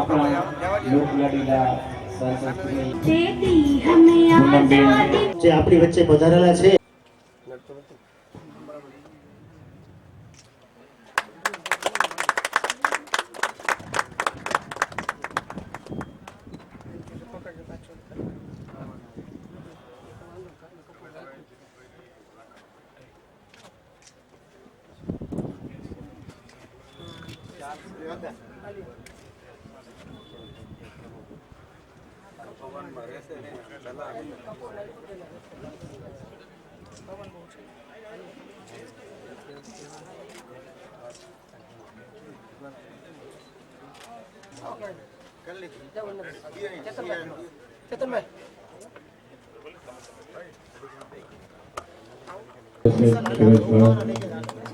अपना લોકલાડીલા સંસ્કૃતિ જે આપણી વચ્ચે પધારેલા છે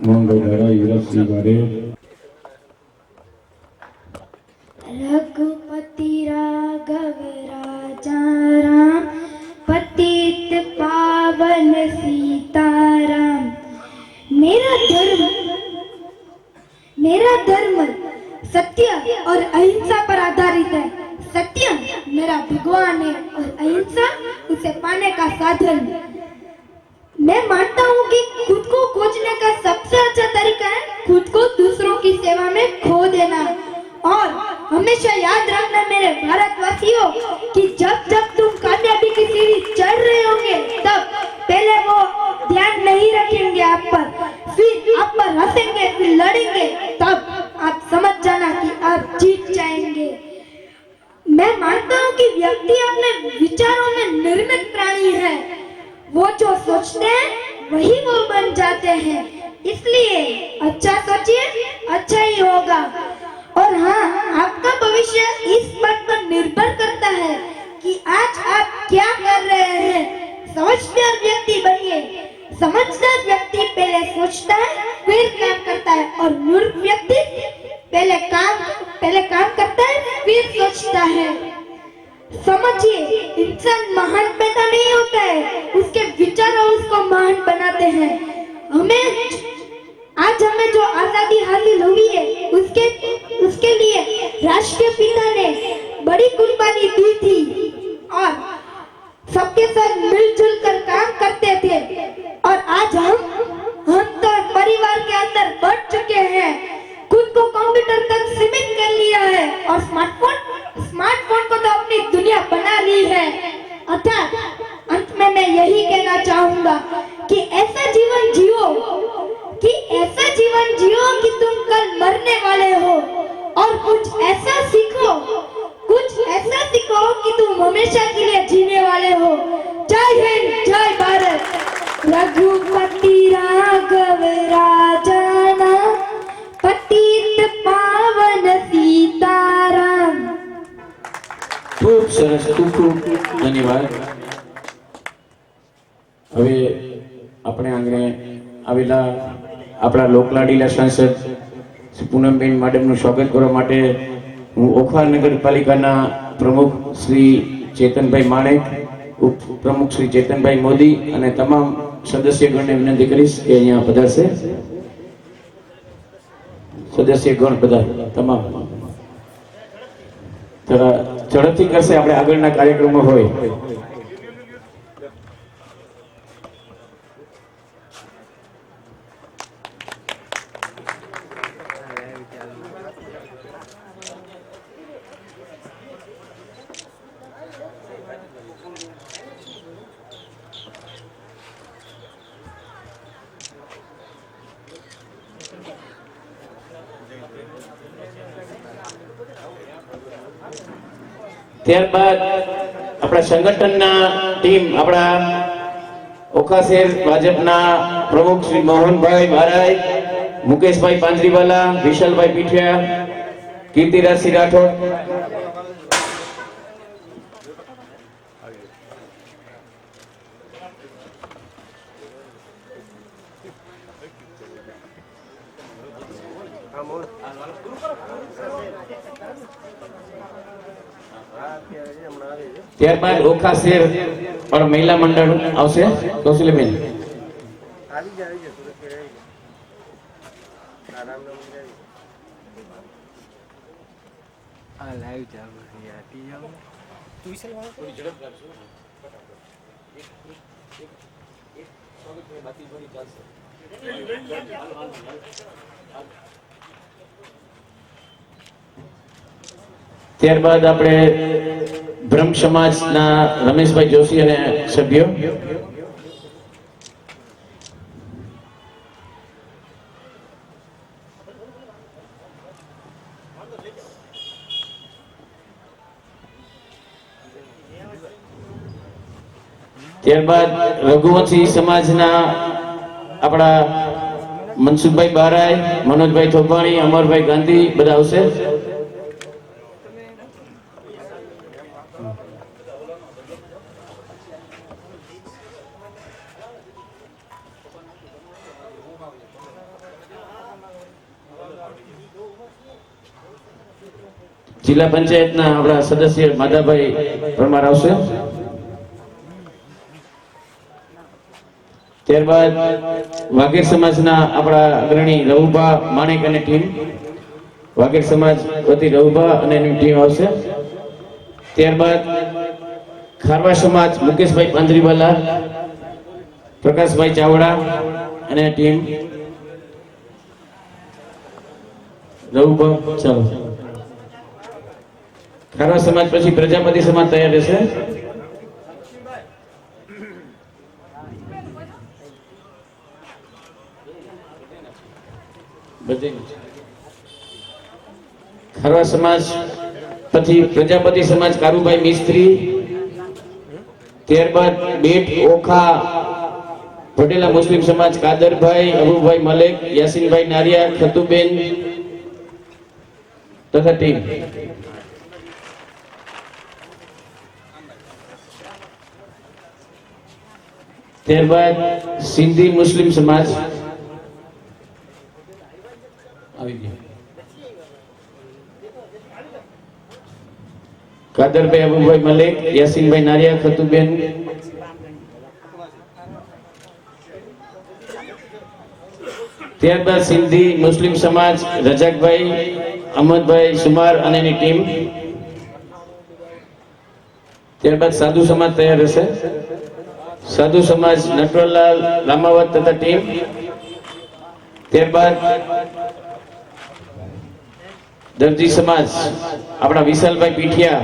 મંગળધારા યુવરાજસિંહ વારે रघुपति राघव राजा राम पतित पावन सीताराम। मेरा धर्म सत्य और अहिंसा पर आधारित है। सत्य मेरा भगवान है और अहिंसा उसे पाने का साधन। मैं मानता हूँ कि खुद को खोजने का सबसे अच्छा तरीका है खुद को दूसरों की सेवा में खो देना। और हमेशा याद रखना मेरे भारतवासियों कि जब जब तुम कामयाबी की सीढ़ी चढ़ रहे होंगे तब पहले वो ध्यान नहीं रखेंगे आप पर, फिर आप पर हंसेंगे, फिर लड़ेंगे, तब आप समझ जाना कि आप जीत जाएंगे। मैं मानता हूँ कि व्यक्ति अपने विचारों में निर्मित प्राणी है। वो जो सोचते हैं वही वो बन जाते हैं। इसलिए अच्छा सोचिए, अच्छा ही होगा। और हाँ, आपका भविष्य इस बात पर निर्भर करता है कि आज आप क्या कर रहे हैं। समझदार व्यक्ति बनिए। समझदार व्यक्ति पहले सोचता है फिर काम करता है और मूर्ख व्यक्ति पहले काम करता है फिर सोचता है। समझिए, इंसान महान पैदा नहीं होता है, उसके विचार उसको महान बनाते हैं। आज हमें जो आजादी हासिल हुई है उसके लिए राष्ट्रीय पिता ने बड़ी कुर्बानी दी थी और सबके साथ मिलजुल कर काम करते थे। और आज हम तो परिवार के अंदर बढ़ चुके हैं, खुद को कंप्यूटर तक सीमित कर लिया है और स्मार्टफोन को तो अपनी दुनिया बना ली है। अर्थात अंत में मैं यही कहना चाहूंगा कि ऐसा जीवन जियो कि तुम कल मरने वाले हो और कुछ ऐसा सीखो कि तुम हमेशा के लिए जीने वाले हो। जय हिंद, जय भारत। रघुपति राघव राजा राम पतित पावन सीताराम। खूब सरस, खूब धन्यवाद। હવે આપણે આંગણે આવેલા આપણા લોકલાડીલા સાંસદ શ્રી પૂનમબેન મેડમનું સ્વાગત કરવા માટે હું ઓખા નગરપાલિકાના પ્રમુખ શ્રી ચેતનભાઈ માણેક, ઉપપ્રમુખ શ્રી ચેતનભાઈ મોદી અને તમામ સદસ્યગણને વિનંતી કરીશ કે અહીંયા પધારશે। સદસ્યગણ બધા તમામ જરા ઝડપથી કરશે, આપણે આગળના કાર્યક્રમો હોય। ત્યારબાદ આપણા સંગઠનના ટીમ, આપણા ઓખા શહેર ભાજપના પ્રમુખ શ્રી મોહનભાઈ બારાઈ, મુકેશભાઈ પાંજરીવાલા, વિશાલભાઈ પીઠિયા, કીર્તિરાજસિંહ રાઠોડ, ત્યારબાદ ઓખા શહેર और महिला मंडल આવશે। કૌશલ્યબેન આ લાઈવ ચાલુ છે યાર ટી આવો ત્યારબાદ આપણે બ્રહ્મ સમાજના રમેશભાઈ જોશી અને સભ્યો. ત્યારબાદ રઘુવંશી સમાજના આપણા મનસુખભાઈ બારાય, મનોજભાઈ થોભાણી, અમરભાઈ ગાંધી બધા આવશે. જિલ્લા પંચાયતના આપણા સદસ્ય માધાભાઈ પરમાર આવશે. ત્યારબાદ વાઘેર સમાજના આપણા અગ્રણી રઘુભા માણેક અને ટીમ, વાઘેર સમાજ વતી રઘુભા અને એની ટીમ આવશે. ત્યારબાદ ખારવા સમાજ મુકેશભાઈ પાંદરીવાલા, પ્રકાશભાઈ ચાવડા અને ટીમ રઘુભા. ચાલો, ખારવા સમાજ પછી પ્રજાપતિ સમાજ તૈયાર રહેશે. ખારવા સમાજ પછી પ્રજાપતિ સમાજ કારુભાઈ મિસ્ત્રી, ત્યારબાદ બેટ ઓખા પટેલા મુસ્લિમ સમાજ કાદરભાઈ, અબુભાઈ મલેક, યાસીનભાઈ નારિયા, ખતુબેન તથા ટીમ. ત્યારબાદ સિંધી મુસ્લિમ સમાજ આવી ગયા. કાદરભાઈ, અબુભાઈ મલેક, યાસીનભાઈ નારિયા, ખતુબેન. ત્યારબાદ સિંધી મુસ્લિમ સમાજ રજાકભાઈ, અહમદભાઈ સુમાર અને એની ટીમ. ત્યારબાદ સાધુ સમાજ તૈયાર રહેશે. સાધુ સમાજ નટવરલાલ રામાવત તથા ટીમ. ત્યારબાદ દરજી સમાજ આપણા વિશાલભાઈ પીઠિયા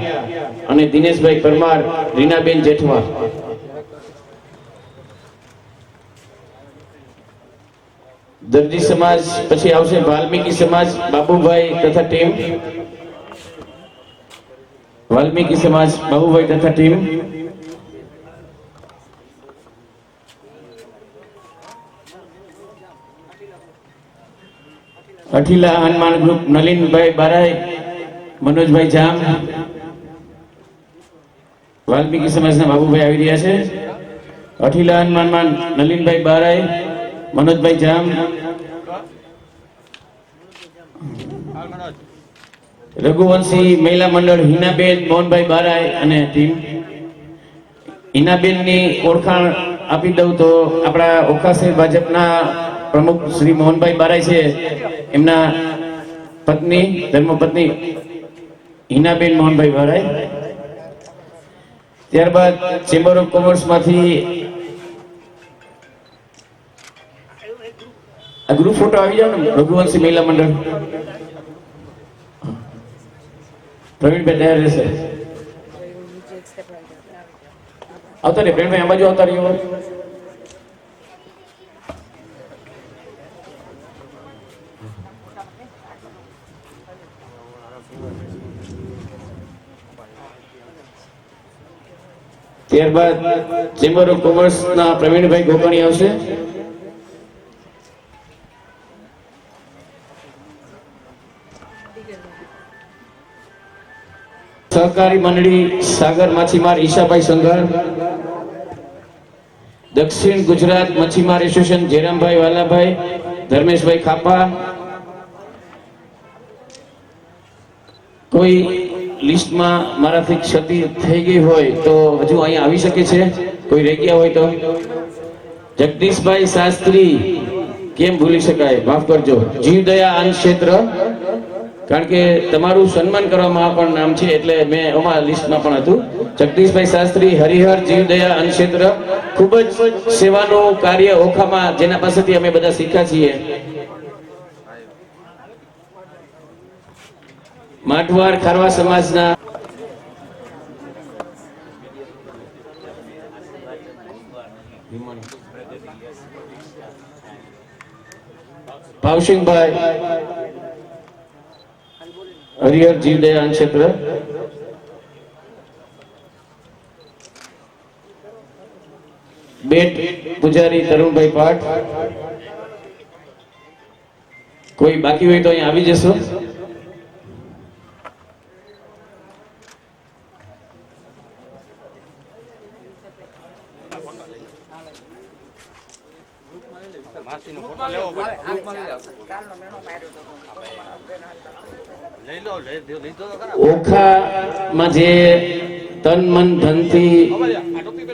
અને દિનેશભાઈ પરમાર, રીનાબેન જેઠવા. દરજી સમાજ પછી આવશે વાલ્મીકી સમાજ બાબુભાઈ તથા ટીમ. વાલ્મીકી સમાજ બાબુભાઈ તથા ટીમ. અઠીલા હનુમાન ગ્રુપ નલિનભાઈ બારાય, મનોજભાઈ જામ. વાલ્મીકી સમાજના બાબુભાઈ આવી રહ્યા છે. અઠીલા હનુમાન નલિનભાઈ બારાય, મનોજભાઈ જામ. રઘુવંશી મહિલા મંડળ હિનાબેન, મોહનભાઈ બારાય અને ટીમ. હિનાબેનની ઓળખાણ આપી દઉં તો આપણા ઓખાસે ભાજપના પ્રમુખ શ્રી મોહનભાઈ બારાય છે, એમના પત્ની ધર્મપત્ની હિનાબેન મોહનભાઈ બારાય. ત્યારબાદ ચેમ્બર ઓફ કોમર્સ માંથી આ ગ્રુપ ફોટો આવી જાવ ને, રઘુવંશી મહિલા મંડળ પ્રવીણભાઈ તૈયાર રહેશે. આવતા રે પ્રવીણભાઈ, આ બાજુ આવતા રહ્યો. ત્યારબાદ ચેમ્બર ઓફ કોમર્સ ના પ્રવીણભાઈ ગોકણી આવશે. સહકારી મંડળી સાગર માછીમાર ઈશાભાઈ સંઘાર. દક્ષિણ ગુજરાત મચ્છીમાર એસોસિએશન જયરામભાઈ વાલાભાઈ, ધર્મેશભાઈ ખાપા. કોઈ લિસ્ટમાં મારાથી ક્ષતિ થઈ ગઈ હોય તો હજુ અહીંયા આવી શકે છે, કોઈ રહી ગયા હોય તો. જગદીશભાઈ શાસ્ત્રી, કેમ ભૂલી શકાય, માફ કરજો, જીવદયા અન્ન ક્ષેત્ર, કારણ કે તમારું સન્માન કરવામાં આ પણ નામ છે એટલે મેં અમારા લિસ્ટમાં પણ હતું. જગદીશભાઈ શાસ્ત્રી, હરિહર જીવદયા અન્ન ક્ષેત્ર, ખૂબ જ સેવાનું કાર્ય ઓખામાં, જેના પાસેથી અમે બધા શીખ્યા છીએ. માઠવાર ખારવા સમાજના ભાવસિંહભાઈ, હરિહર જીવદયા અન્ન ક્ષેત્ર. બેટ પૂજારી તરુણભાઈ પાઠ. કોઈ બાકી હોય તો અહીંયા આવી જશો. ઓખામાં જે તન મન ધનથી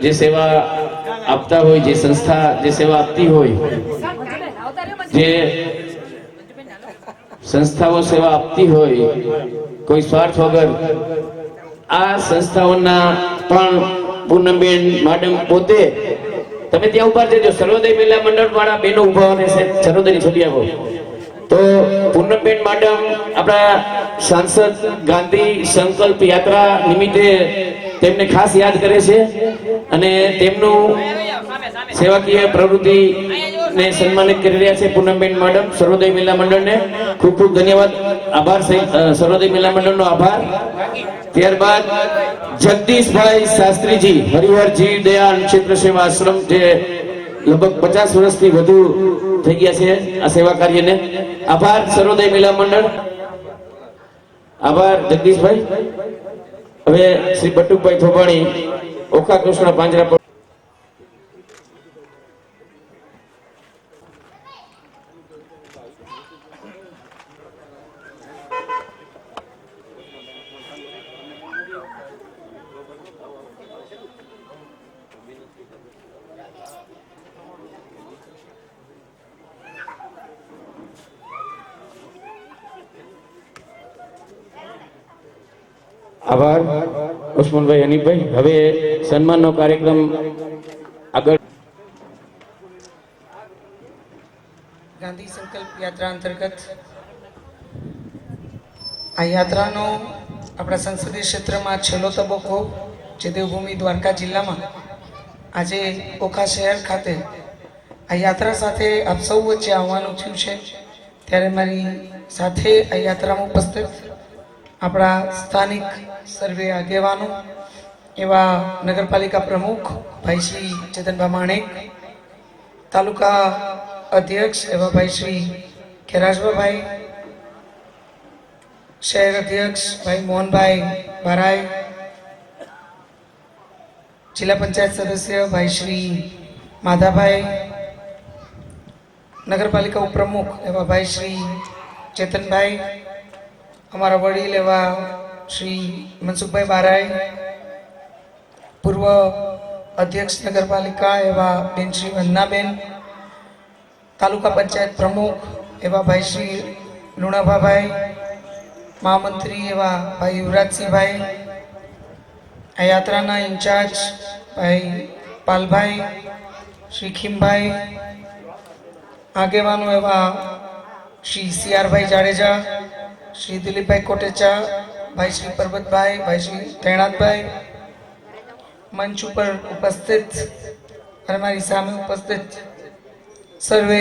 જે સેવા આપતા હોય, જે સંસ્થા જે સેવા આપતી હોય, જે સંસ્થાઓ સેવા આપતી હોય કોઈ સ્વાર્થ વગર, આ સંસ્થાઓના પણ પૂનમબેન મેડમ પોતે, તમે ત્યાં ઉભા રહેજો, સર્વોદય મહિલા મંડળ વાળા બેનો ઉભા રહેશે, સર્વોદયની છબી આપો. તો પૂનમબેન મેડમ આપણા સાંસદ ગાંધી સંકલ્પ યાત્રા નિમિત્તે તેમને ખાસ યાદ કરે છે અને તેમનું સેવાકીય પ્રવૃત્તિ ને સન્માનિત કરી રહ્યા છે. પૂનમબેન મેડમ, સર્વોદય મહિલા મંડળને ખૂબ ખૂબ ધન્યવાદ, આભાર, સર્વોદય મહિલા મંડળનો આભાર. ત્યારબાદ જગદીશભાઈ શાસ્ત્રીજી, હરિહર જીવદયા અન્ન ક્ષેત્ર સેવા આશ્રમ, જે લગભગ 50 વર્ષથી વધુ થઈ ગયા છે આ સેવા કાર્યને. આભાર સર્વોદય મહિલા મંડળ, આભાર જગદીશભાઈ. હવે શ્રી બટુકભાઈ થોબાણી, ઓખા કૃષ્ણ પાંજરા. આભાર ઉસ્માનભાઈ, હનીફભાઈ. હવે સન્માનનો કાર્યક્રમ આગળ. ગાંધી સંકલ્પ યાત્રા અંતર્ગત આ યાત્રાનો આપણા સંસદીય ક્ષેત્રમાં છેલ્લો તબક્કો, જે દેવભૂમિ દ્વારકા જિલ્લામાં આજે ઓખા શહેર ખાતે આ યાત્રા સાથે આપ સૌ વચ્ચે આવવાનું થયું છે. ત્યારે મારી સાથે આ યાત્રામાં ઉપસ્થિત આપણા સ્થાનિક સર્વે આગેવાનો એવા નગરપાલિકા પ્રમુખ ભાઈ શ્રી ચેતનભાઈ માણેક, તાલુકા અધ્યક્ષ એવા ભાઈ શ્રી ખેરાજભાઈ, શહેર અધ્યક્ષ ભાઈ મોહનભાઈ બારાઈ, જિલ્લા પંચાયત સદસ્ય ભાઈ શ્રી માધાભાઈ, નગરપાલિકા ઉપપ્રમુખ એવા ભાઈ શ્રી ચેતનભાઈ, અમારા વડીલ એવા શ્રી મનસુખભાઈ બારાઈ, પૂર્વ અધ્યક્ષ નગરપાલિકા એવા બેન શ્રી વંદનાબેન, તાલુકા પંચાયત પ્રમુખ એવા ભાઈ શ્રી લુણાભાભાઈ, મહામંત્રી એવા ભાઈ યુવરાજસિંહભાઈ, આ યાત્રાના ઇન્ચાર્જ ભાઈ પાલભાઈ, શ્રી ખીમભાઈ, આગેવાનો એવા શ્રી સીઆરભાઈ જાડેજા, શ્રી દિલીપભાઈ કોટેચા, ભાઈ શ્રી પરબતભાઈ, ભાઈ શ્રી તૈણાતભાઈ, મંચ ઉપર ઉપસ્થિત અને મારી સામે ઉપસ્થિત સર્વે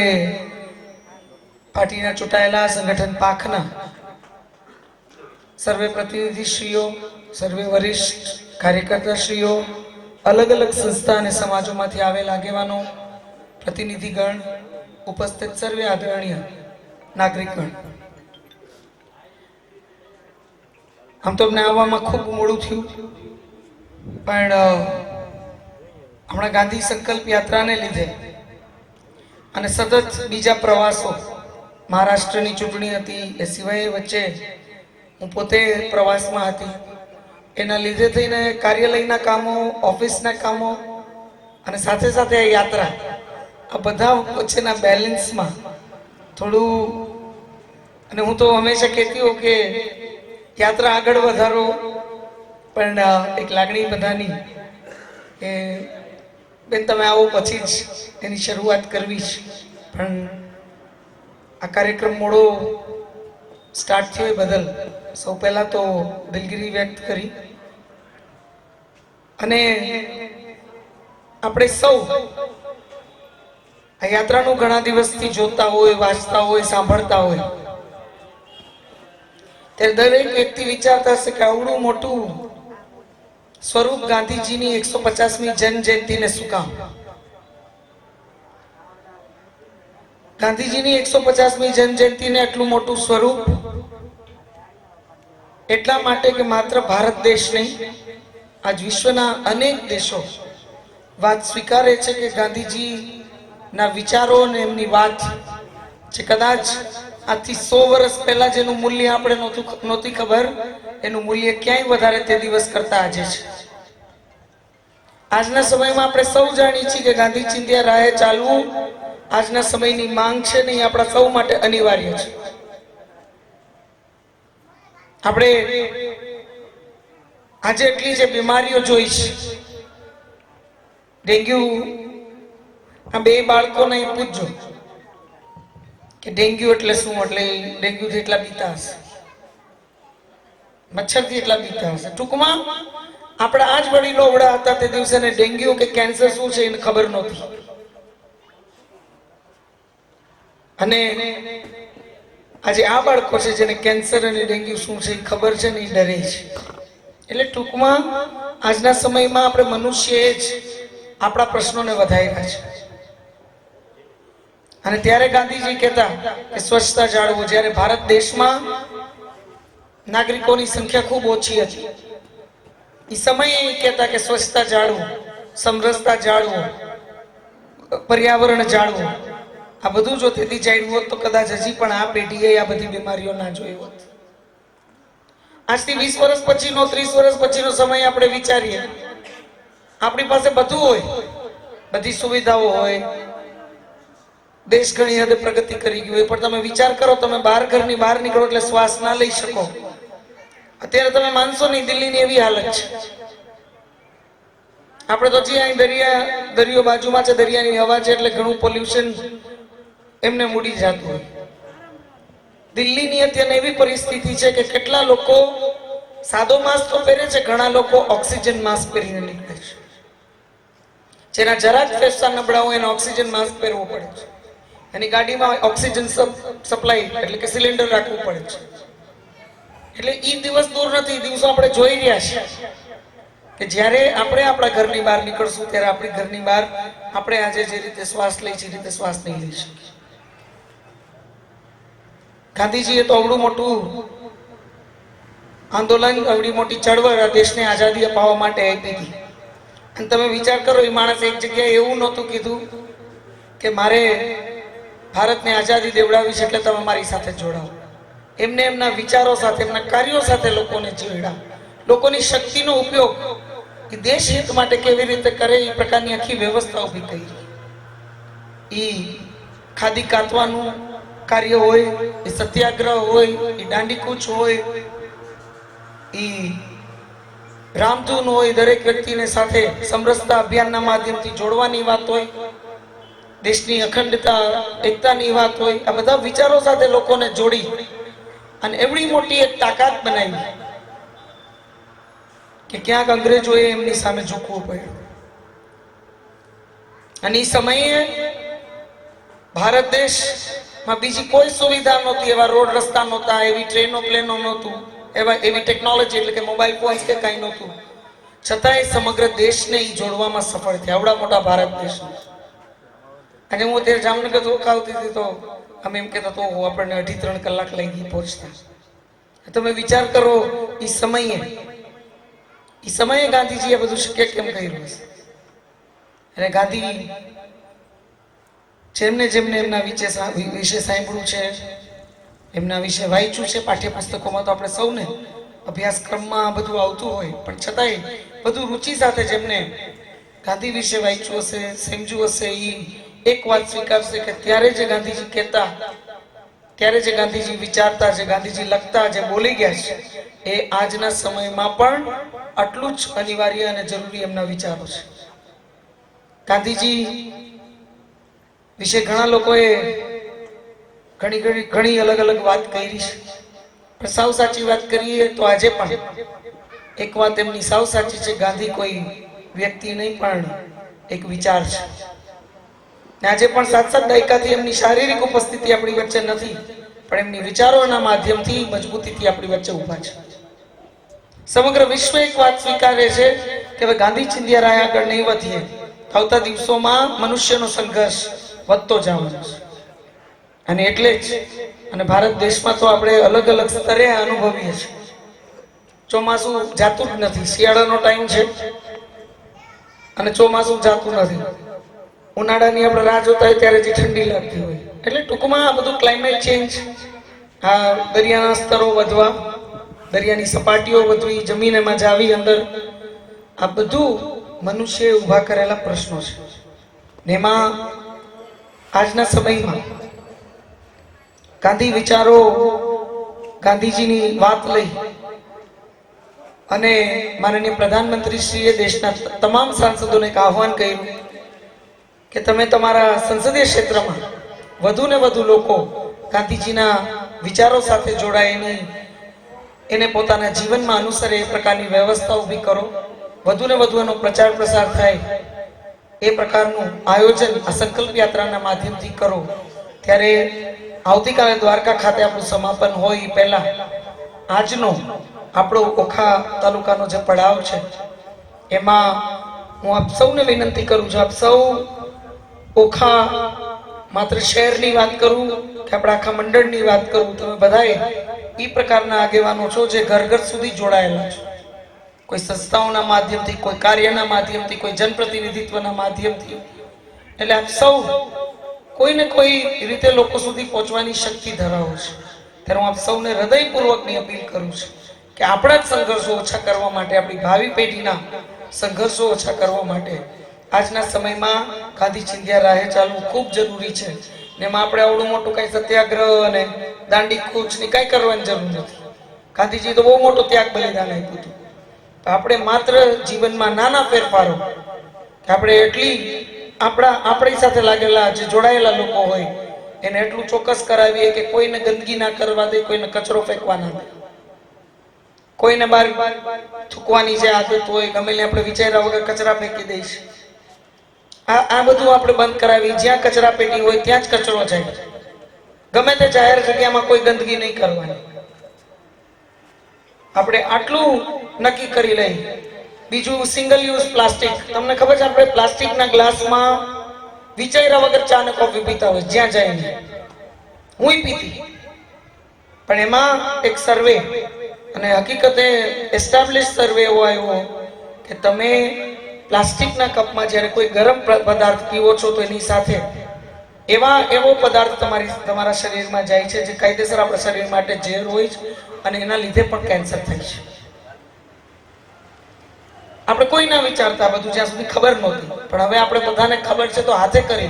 પાર્ટીના ચૂંટાયેલા સંગઠન પાખના સર્વે પ્રતિનિધિશ્રીઓ, સર્વે વરિષ્ઠ કાર્યકર્તાશ્રીઓ, અલગ અલગ સંસ્થા અને સમાજોમાંથી આવેલા આગેવાનો, પ્રતિનિધિગણ, ઉપસ્થિત સર્વે આદરણીય નાગરિકગણ. આમ તો અમને આવવામાં ખૂબ મોડું થયું, પણ હમણાં ગાંધી સંકલ્પ યાત્રાને લીધે અને સતત બીજા પ્રવાસો, મહારાષ્ટ્રની ચૂંટણી હતી એ સિવાય વચ્ચે હું પોતે પ્રવાસમાં હતી, એના લીધે થઈને કાર્યાલયના કામો, ઓફિસના કામો અને સાથે સાથે આ યાત્રા, આ બધા વચ્ચેના બેલેન્સમાં થોડું, અને હું તો હંમેશા કહેતી હોઉં કે યાત્રા આગળ વધારો, પણ એક લાગણી બધાની કે બેન તમે આવો પછી જ એની શરૂઆત કરવી છે. પણ આ કાર્યક્રમ મોડો સ્ટાર્ટ થયો એ બદલ સૌ પહેલા તો દિલગીરી વ્યક્ત કરી. અને આપણે સૌ આ યાત્રાનું ઘણા દિવસથી જોતા હોય, વાંચતા હોય, સાંભળતા હોય, ત્યારે દરેક વ્યક્તિ વિચારતા હશે કે આવડું મોટું સ્વરૂપ ગાંધીજીની 150મી જન્મ જયંતિને શું કામ? ગાંધીજીની 150મી જન્મ જયંતિને આટલું મોટું સ્વરૂપ એટલા માટે કે માત્ર ભારત દેશ નહીં, આજ વિશ્વના અનેક દેશો વાત સ્વીકારે છે કે ગાંધીજીના વિચારો અને એમની વાત જે કદાચ આજથી 100 વર્ષ પહેલા જેનું મૂલ્ય આપણે નહોતી ખબર, એનું મૂલ્ય ક્યાંય વધારે તે દિવસ કરતા આજે છે. આજના સમયમાં આપણે સૌ જાણીએ છીએ કે ગાંધી ચિંધ્યા રાહે ચાલવું આજના સમયની માંગ છે ને, એ આપણા સૌ માટે અનિવાર્ય છે. આપણે આજે એટલી જે બીમારીઓ જોઈ છે, ડેન્ગ્યુ, આ બે બાળકોને પૂછજો કે ડેન્ગ્યુ એટલે શું, એટલે ડેન્ગ્યુથી એટલા બીતા હશે, મચ્છરથી એટલા બીતા હશે. ટૂંકમાં આપણા આ જ વડીલો અવડા હતા તે દિવસે ડેન્ગ્યુ કે કેન્સર શું છે એને ખબર નહોતી. અને આજે આ બાળકો છે જેને કેન્સર અને ડેન્ગ્યુ શું છે એ ખબર છે ને, એ ડરે છે. એટલે ટૂંકમાં આજના સમયમાં આપણે મનુષ્યએ જ આપણા પ્રશ્નોને વધાર્યા છે. અને ત્યારે ગાંધીજી કહેતા કે સ્વચ્છતા જાળવો. જ્યારે ભારત દેશમાં નાગરિકોની સંખ્યા ખૂબ ઓછી હતી, એ સમયે એ કહેતા કે સ્વચ્છતા જાળવો, સમરસતા જાળવો, પર્યાવરણ જાળવો. આ બધું જો તેથી જાળવ્યું હોત તો કદાચ હજી પણ આ પેઢીએ આ બધી બીમારીઓ ના જોઈ હોત. આજથી 20 વર્ષ પછીનો, 30 વર્ષ પછીનો સમય આપણે વિચારીએ, આપણી પાસે બધું હોય, બધી સુવિધાઓ હોય, દેશ ઘણી હદે પ્રગતિ કરી ગયું હોય, પણ તમે વિચાર કરો, તમે ઘરની બહાર નીકળો એટલે શ્વાસ ના લઈ શકો. અત્યારે તમે માનશો નહીં, દિલ્હીની એવી હાલત છે. આપણે તો જે અહીં દરિયો બાજુમાં છે, દરિયાની હવા છે, એટલે ઘણું પોલ્યુશન એમને મૂડી જતું હોય. દિલ્હીની અત્યારે એવી પરિસ્થિતિ છે કે કેટલા લોકો સાદો માસ્ક તો પહેરે છે, ઘણા લોકો ઓક્સિજન માસ્ક પહેરીને નીકળે છે. જેના જરાક ફેફસા નબળા હોય એને ઓક્સિજન માસ્ક પહેરવું પડે છે. એની ગાડીમાં ઓક્સિજન સપ્લાય એટલે કે સિલિન્ડર રાખવું પડે છે. એટલે એ દિવસ દૂર નથી, દિવસો આપણે જોઈ રહ્યા છીએ કે જ્યારે આપણે આપણા ઘરની બહાર નીકળશું ત્યારે આપણી ઘરની બહાર આપણે આજે જે રીતે શ્વાસ લઈએ છીએ એ રીતે શ્વાસ નહીં લઈ શકીએ. ગાંધીજીએ તો અવડું મોટું આંદોલન, અવડી મોટી ચળવળ આ દેશને આઝાદી અપાવવા માટે આપી હતી. અને તમે વિચાર કરો, એ માણસ એક જગ્યાએ એવું નહોતું કીધું કે મારે ભારતને આઝાદી દેવડાવી છે એટલે તમે મારી સાથે જોડાઓ. એમને એમના વિચારો સાથે, એમના કાર્યો સાથે લોકોને જોડ્યા. લોકોની શક્તિનો ઉપયોગ એ દેશ હિત માટે કેવી રીતે કરે એ પ્રકારની આખી વ્યવસ્થા ઊભી કરી. એ ખાદી કાતવાનું કાર્ય હોય, એ સત્યાગ્રહ હોય, એ દાંડીકૂચ હોય, એ રામધૂન હોય, દરેક વ્યક્તિને સાથે સમરસતા અભિયાનના માધ્યમથી જોડવાની વાત હોય, દેશની અખંડતા એકતાની વાત હોય, આ બધા વિચારો સાથે લોકોને જોડી અને એવડી મોટી એક તાકાત બનાવી કે ક્યાંક અંગ્રેજોએ એમની સામે ઝૂકવું પડ્યું. અને એ સમયે ભારત દેશમાં બીજી કોઈ સુવિધા નહોતી, એવા રોડ રસ્તા નહોતા, એવી ટ્રેનો પ્લેનો નહોતું, એવી ટેકનોલોજી એટલે કે મોબાઈલ ફોન્સ કે કાંઈ નહોતું. છતાંય સમગ્ર દેશને એ જોડવામાં સફળ થયા, આવડા મોટા ભારત દેશને. અને હું અત્યારે જામનગર રોકાવતી હતી તો અમે એમ કહેતા તો આપણને 2.5-3 કલાક લઈ ગઈ પહોંચતા. તમે વિચાર કરો, એ સમયે ગાંધીજીએ બધું શક્ય કેમ કર્યું હશે. અને ગાંધી જેમને જેમને એમના વિશે સાંભળ્યું છે, એમના વિશે વાંચ્યું છે, પાઠ્યપુસ્તકોમાં તો આપણે સૌને અભ્યાસક્રમમાં બધું આવતું હોય, પણ છતાંય બધું રુચિ સાથે જેમને ગાંધી વિશે વાંચ્યું હશે, સમજ્યું હશે, એ એક વાત સ્વીકારશે કે ત્યારે જે ગાંધીજી કહેતા ત્યારે જે ગાંધીજી વિચારતા, જે ગાંધીજી લખતા, જે બોલી ગયા છે, એ આજના સમયમાં પણ આટલું જ અનિવાર્ય અને જરૂરી એમના વિચારો છે. ગાંધીજી વિશે ઘણા લોકોએ ઘણી અલગ અલગ વાત કરી છે, પણ સાવ સાચી વાત કરીએ તો આજે પણ એક વાત એમની સાવ સાચી છે, ગાંધી કોઈ વ્યક્તિ નહીં પણ એક વિચાર છે. આજે પણ 7-7 દાયકાથી એમની શારીરિક ઉપસ્થિતિ આપણી વચ્ચે નથી, પણ એમની વિચારોના માધ્યમથી મજબૂતીથી આપણી વચ્ચે ઊભા છે. સમગ્ર વિશ્વ એક વાત સ્વીકારે છે કે હવે ગાંધી ચિંધ્યા રહ્યા આગળ નહીં વધીએ, આવતા દિવસોમાં મનુષ્યનો સંઘર્ષ વધતો જવાનો છે. અને એટલે જ અને ભારત દેશમાં તો આપણે અલગ અલગ સ્તરે અનુભવીએ છીએ. ચોમાસું જાતું જ નથી, શિયાળાનો ટાઈમ છે અને ચોમાસું જાતું નથી. ઉનાળાની આપણે રાહ જોતા હોય ત્યારે જે ઠંડી લાગતી હોય. એટલે ટૂંકમાં આ બધું ક્લાઇમેટ ચેન્જ, આ દરિયાના સ્તરો વધવા, દરિયાની સપાટીઓ વધવી, જમીન એમાં જાવી અંદર, આ બધું મનુષ્યએ ઊભા કરેલા પ્રશ્નો છે. ને એમાં આજના સમયમાં ગાંધી વિચારો, ગાંધીજીની વાત લઈ અને માનનીય પ્રધાનમંત્રીશ્રીએ દેશના તમામ સાંસદોને એક આહ્વાન કર્યું કે તમે તમારા સંસદીય ક્ષેત્રમાં વધુ ને વધુ લોકો ગાંધીજીના વિચારો સાથે જોડાય, એને પોતાના જીવનમાં અનુસરે એ પ્રકારની વ્યવસ્થા ઊભી કરો, વધુ ને વધુ એનો પ્રચાર પ્રસાર થાય એ પ્રકારનું આયોજન આ સંકલ્પ યાત્રાના માધ્યમથી કરો. ત્યારે આવતીકાલે દ્વારકા ખાતે આપણું સમાપન હોય એ પહેલા આજનો આપણો ઓખા તાલુકાનો જે પડાવ છે એમાં હું આપ સૌને વિનંતી કરું છું, આપ સૌ ઓખા માત્ર શહેરની વાત કરું કે આપણા આખા મંડળની વાત કરું, તમે બધાએ એ પ્રકારના આગેવાનો છો જે ઘર ઘર સુધી જોડાયેલા છો, કોઈ સંસ્થાઓના માધ્યમથી, કોઈ કાર્યના માધ્યમથી, કોઈ જનપ્રતિનિધિત્વના માધ્યમથી. એટલે આપ સૌ કોઈ ને કોઈ રીતે લોકો સુધી પહોંચવાની શક્તિ ધરાવો છે. ત્યારે હું આપ સૌને હૃદયપૂર્વકની અપીલ કરું છું કે આપણા જ સંઘર્ષો ઓછા કરવા માટે, આપણી ભાવિ પેઢીના સંઘર્ષો ઓછા કરવા માટે આજના સમયમાં ગાંધી ચિંધ્યા રાહે ચાલવું ખૂબ જરૂરી છે. ને એમાં આપણે આવડું મોટું કઈ સત્યાગ્રહ અને દાંડી કૂચ ની કઈ કરવાની જરૂર નથી. ગાંધીજી તો બહુ મોટો ત્યાગ બલિદાન આપ્યું હતું. આપણે માત્ર જીવનમાં નાના ફેરફારો, આપણે એટલી આપણી સાથે લાગેલા જે જોડાયેલા લોકો હોય એને એટલું ચોક્કસ કરાવીએ કે કોઈને ગંદકી ના કરવા દે, કોઈને કચરો ફેંકવા ના દે, કોઈને બહાર થૂકવાની જે આદત હોય ગમે આપણે વિચાર્યા વગર કચરા ફેંકી દઈશ. આ બધું આપણે બંધ કરાવી, જ્યાં કચરા પેટી હોય ત્યાં જ કચરો જાય, ગમે તે જાહેર જગ્યામાં કોઈ ગંદકી નહીં કરવાની. આપણે આટલું નક્કી કરી લઈ. બીજું, સિંગલ યુઝ પ્લાસ્ટિક. તમને ખબર છે આપણે પ્લાસ્ટિકના ગ્લાસમાં વિચાર્યા વગર ચા ને કોફી પીતા હોય જ્યાં જઈને, હું પીતી. પણ એમાં એક સર્વે, અને હકીકતે એસ્ટાબ્લિશ સર્વે એવો આવ્યો કે તમે પ્લાસ્ટિકના કપમાં જ્યારે કોઈ ગરમ પદાર્થ પીવો છો તો એની સાથે એવો પદાર્થ તમારા શરીરમાં જાય છે જે કાયદેસર આપણા શરીર માટે ઝેર હોય છે અને એના લીધે પણ કેન્સર થાય છે. આપણે કોઈ ના વિચારતા, બધું જ્યાં સુધી ખબર નહોતી, પણ હવે આપણે બધાને ખબર છે તો હાથે કરી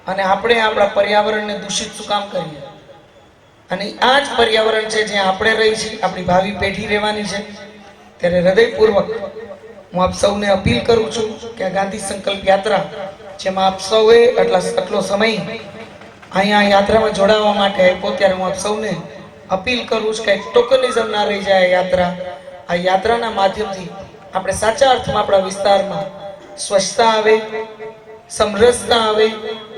અને આપણે આપણા પર્યાવરણને દૂષિત શું કામ કરીએ? અને આ જ પર્યાવરણ છે જ્યાં આપણે રહી છીએ, આપણી ભાવિ પેઢી રહેવાની છે. ત્યારે હૃદયપૂર્વક હું આપ સૌને અપીલ કરું છું કે આ ગાંધી સંકલ્પ યાત્રા, જેમાં આપ સૌએ આટલો સમય અહીંયા યાત્રામાં જોડાવા માટે આપ્યો, ત્યારે હું આપ સૌને અપીલ કરું છું કે ટોકનિઝમ ના રહી જાય યાત્રા. આ યાત્રાના માધ્યમથી આપણે સાચા અર્થમાં આપણા વિસ્તારમાં સ્વચ્છતા આવે, સમરસતા આવે,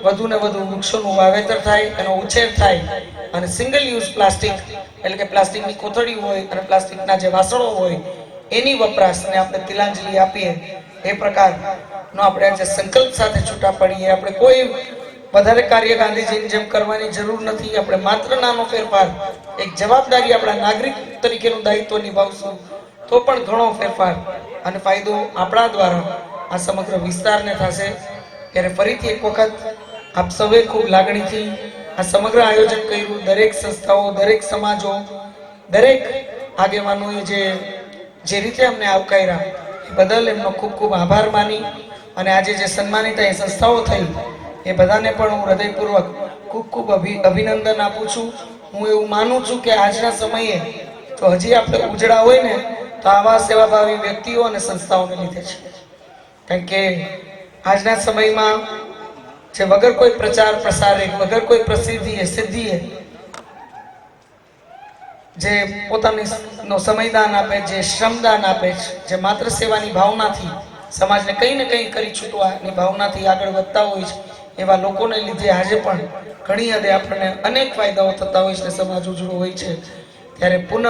વધુ ને વધુ વૃક્ષોનું વાવેતર થાય, એનો ઉછેર થાય અને સિંગલ યુઝ પ્લાસ્ટિક એટલે કે પ્લાસ્ટિકની કોથળી હોય અને પ્લાસ્ટિકના જે વાસણો હોય એની વપરાશને આપણે તિલાંજલિ આપીએ. એ પ્રકારનો આપણે આજે સંકલ્પ સાથે છૂટા પડીએ. આપણે કોઈ વધારે કાર્ય ગાંધીજીની જેમ કરવાની જરૂર નથી. આપણે માત્ર નાનો ફેરફાર, એક જવાબદારી, આપણા નાગરિક તરીકેનું દાયિત્વ નિભાવશું તો પણ ઘણો ફેરફાર અને ફાયદો આપણા દ્વારા આ સમગ્ર વિસ્તારને થશે. ત્યારે ફરીથી એક વખત આપ સૌએ ખૂબ લાગણીથી આ સમગ્ર આયોજન કર્યું. દરેક સંસ્થાઓ, દરેક સમાજો, દરેક આગેવાનોએ જે રીતે અમને આવકાર્યા એ બદલ એમનો ખૂબ ખૂબ આભાર માની અને આજે જે સન્માનિત એ સંસ્થાઓ થઈ એ બધાને પણ હું હૃદયપૂર્વક ખૂબ ખૂબ અભિનંદન આપું છું. હું એવું માનું છું કે આજના સમયે તો હજી આપણે ઉજળા હોય ને તો આવા સેવાભાવી વ્યક્તિઓ અને સંસ્થાઓને લીધે છે. કારણ કે આજના સમયમાં જે વગર કોઈ પ્રચાર પ્રસારે, વગર કોઈ પ્રસિદ્ધિએ સિદ્ધિએ જે પોતાનો સમયદાન આપે, જે શ્રમદાન આપે છે, જે માત્ર સેવાની ભાવનાથી સમાજને કંઈ ને કંઈ કરી છૂટવાની ભાવનાથી આગળ વધતા હોય છે, એવા લોકોને લીધે આજે પણ ઘણી હદે આપણને અનેક ફાયદાઓ થતા હોય છે, સમાજ ઉજળો હોય છે. ત્યારે પુનઃ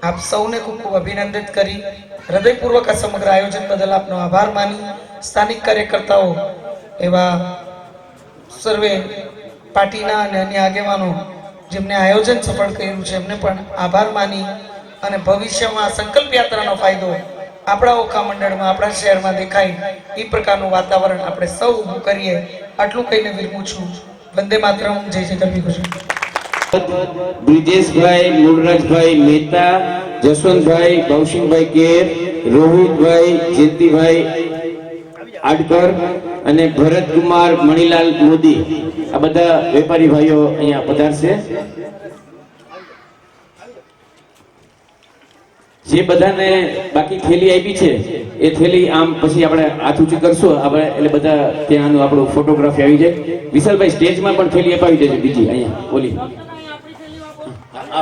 આપ સૌને ખૂબ ખૂબ અભિનંદિત કરી હૃદયપૂર્વક આ સમગ્ર આયોજન બદલ આપનો આભાર માની સ્થાનિક કાર્યકર્તાઓ એવા સર્વે પાર્ટીના અને અન્ય આગેવાનો જેમને આયોજન સફળ કર્યું છે એમને પણ આભાર માની અને ભવિષ્યમાં સંકલ્પ યાત્રાનો ફાયદો આપણા ઓખા મંડળમાં, આપણા શહેરમાં દેખાય એ પ્રકારનું વાતાવરણ આપણે સૌ ઊભું કરીએ. આટલું કહીને વિરમું છું. વંદે માતરમ. જય જય ગરવી ગુજરાત. બ્રિજેશભાઈ, મૂળરાજભાઈ મહેતા, જસવંતભાઈ, ભવસિંહભાઈ કેર, રોહિતભાઈ, જયંતિભાઈ આડકર અને ભરતકુમાર મણીલાલ મોદી, આ બધા વેપારી ભાઈઓ અહીંયા પધારશે. જે બધાને બાકી થેલી આપી છે એ થેલી આમ પછી આપણે હાથ ઊંચી કરશું આપણે એટલે બધા ત્યાં આપણું ફોટોગ્રાફી આવી જાય. વિશાલભાઈ સ્ટેજમાં પણ થેલી અપાવી દેજો બીજી અહીંયા ઓલી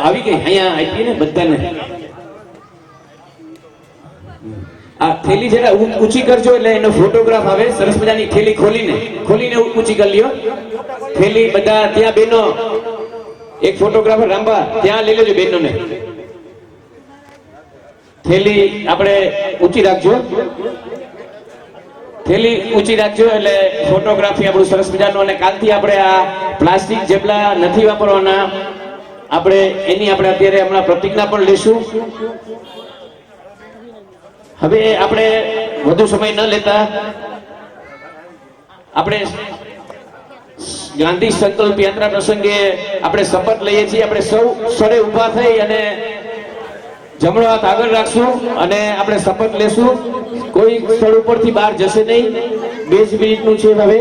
આવી ગઈ અહીંયા આપી ને બધાને. આ થેલી જરા ઊંચી કરજો એટલે એનો ફોટોગ્રાફ આવે. સરસ મજાની થેલી ખોલીને ઊંચી કરી લ્યો થેલી. બધા ત્યાં બેનો એક ફોટોગ્રાફર રાંબા ત્યાં લઈ લેજો બેનોને. થેલી આપણે ઊંચી રાખજો, થેલી ઊંચી રાખજો એટલે ફોટોગ્રાફી આપણું સરસ મજાનું. અને કાલથી આપણે આ પ્લાસ્ટિક જેબલા નથી વાપરવાના, આપણે એની આપણે અત્યારે હમણાં પ્રતિજ્ઞા પણ લેશું. હવે આપણે વધુ સમય ન લેતા આપણે ગાંધી સંકલ્પ યાત્રા પ્રસંગે આપણે શપથ લઈએ છીએ. આપણે સૌ સ્થળે ઊભા થઈ અને જમણો હાથ આગળ રાખશું અને આપણે શપથ લેશું. કોઈ સ્થળ ઉપરથી બહાર જશે નહીં. 2 મિનિટનું છે. હવે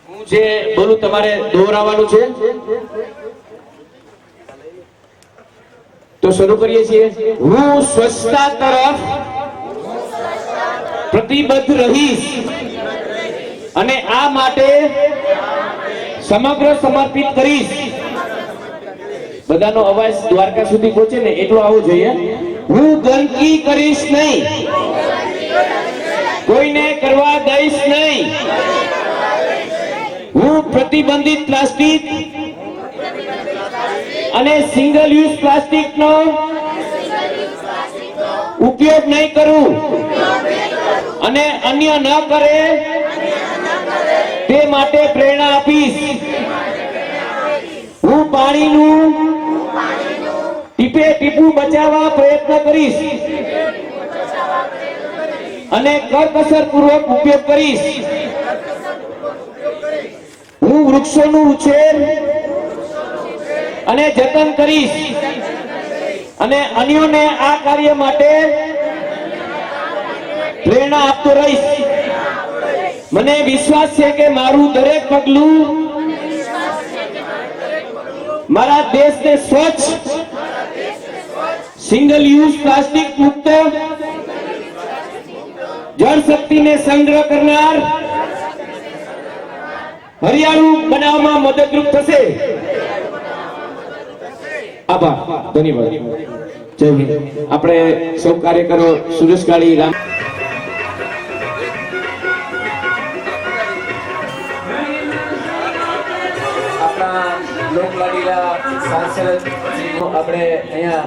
હું જે બોલું તમારે દોહરાવવાનું છે. તો શરૂ કરીએ છીએ. હું સ્વચ્છતા તરફ પ્રતિબદ્ધ રહીશ અને આ માટે સમગ્ર સમર્પિત કરીશ. બધાનો અવાજ દ્વારકા સુધી પહોંચે ને એટલો આવવો જોઈએ. હું ગંદકી કરીશ નહીં, કોઈને કરવા દઈશ નહીં. હું પ્રતિબંધિત પ્લાસ્ટિક અને સિંગલ યુઝ પ્લાસ્ટિકનો ઉપયોગ નહીં કરું અને અન્ય ન કરે તે માટે પ્રેરણા આપીશ. હું પાણીનું ટીપે ટીપું બચાવવા પ્રયત્ન કરીશ અને કરકસર પૂર્વક ઉપયોગ કરીશ. હું વૃક્ષોનું ઉછેર અને જતન કરીશ અને અન્યોને આ કાર્ય માટે પ્રેરણા આપતો રહીશ. મને વિશ્વાસ છે કે મારું દરેક પગલું મારા દેશને સ્વચ્છ, સિંગલ યુઝ પ્લાસ્ટિક મુક્ત, જળ શક્તિને સંગ્રહ કરનાર, હરિયાળું બનાવવામાં મદદરૂપ થશે. આભાર. ધન્યવાદ. જય હિન્દ. આપણે સૌ કાર્યકરો સુરેશ કાળી રામ લોકલાડીલા સાંસદ આપણે અહીંયા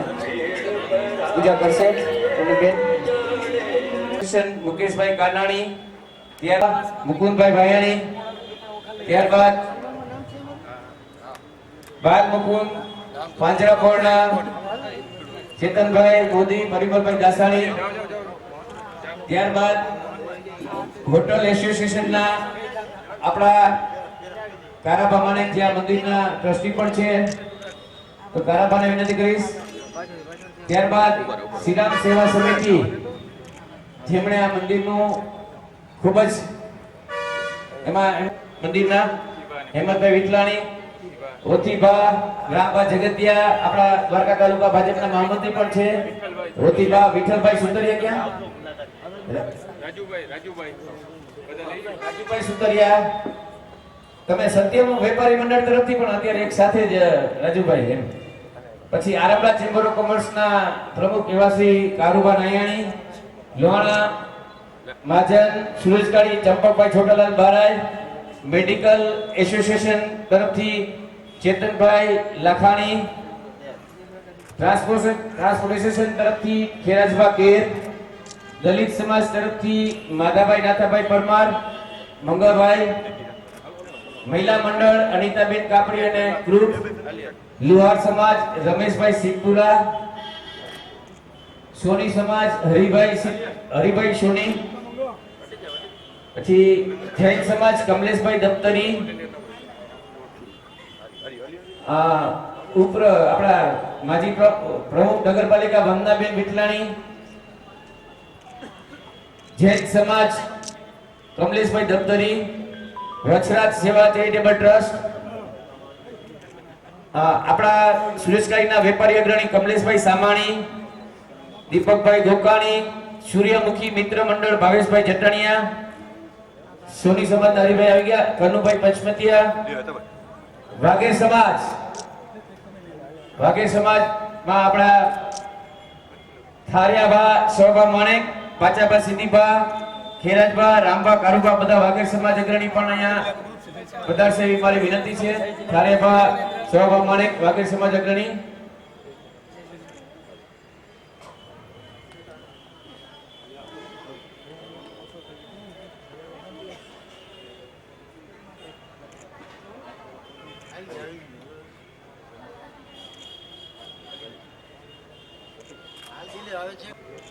પૂજા કરશે. મુકેશભાઈ કાનાણી, ત્યારબાદ મુકુંદભાઈ ભાયાણી, ત્યારબાદ બાગ મુકુંદ પાંજરાપોળના ચેતનભાઈ મોદી, પરિમલભાઈ દાસાણી, ત્યારબાદ હોટલ એસોસિએશનના આપણા કારાબા માણેક જે આ મંદિરના ટ્રસ્ટી પણ છે, તો કારાબાને વિનંતી કરીશ. ત્યારબાદ શ્રીરામ સેવા સમિતિ જેમણે આ મંદિરનું ખૂબ જ એમાં મંદિરના હેમંતભાઈ વિઠલાણી, ઓથીબા રામબા જગતિયા, આપણા દ્વારકા તાલુકા ભાજપના મહામંત્રી પણ છે. ઓથીબા વિઠ્ઠલભાઈ સુતરિયા ક્યાં? રાજુભાઈ સુતરિયા, તમે સત્યમ વેપારી મંડળ તરફથી પણ અત્યારે એક સાથે જ રાજુભાઈ એમ. પછી આરબડા ચેમ્બર ઓફ કોમર્સના પ્રમુખ એવા શ્રી કારુબા નાયાણી, લોહાણા મહાજન, સુરેશકાળી, ચંપકભાઈ છોટાલાલ બારાય, મેડિકલ એસોસિએશન તરફથી ચેતનભાઈ લાખાણી, ટ્રાન્સપોર્ટેશન તરફથી ખેરાજભા કેર, દલિત સમાજ તરફથી માધાભાઈ નાથાભાઈ પરમાર, મંગળભાઈ, મહિલા મંડળ અનિતાબેન કાપડી અને ગ્રુપ, લુહાર સમાજ રમેશભાઈ સિદ્ધપુરા, સોની સમાજ હરિભાઈ સોની, પછી જૈન સમાજ કમલેશભાઈ દફતરી, આપણા માજી પ્રમુખ નગરપાલિકા વંદનાબેન વિઠલાણી, જૈન સમાજ કમલેશભાઈ દફતરી, વચરાજ સેવા ચેરિટેબલ ટ્રસ્ટ, આપણા સુરેશકારીના વેપારી અગ્રણી કમલેશભાઈ સામાણી, દીપકભાઈ ગોકાણી, સૂર્યમુખી મિત્ર મંડળ ભાવેશભાઈ જટણિયા, સોની સમાજ હરિભાઈ આવી ગયા, કનુભાઈ પંચમતિયા, વાઘેર સમાજમાં આપણા થારિયાભા સૌભા માણેક, પાચાભા સિદ્ધિભા, ખેરાજભા, રામભા, કારુભા, બધા વાઘેર સમાજ અગ્રણી પણ અહીંયા પધારશે એવી મારી વિનંતી છે. થારિયાભા સૌભા માણેક વાઘેર સમાજ અગ્રણી.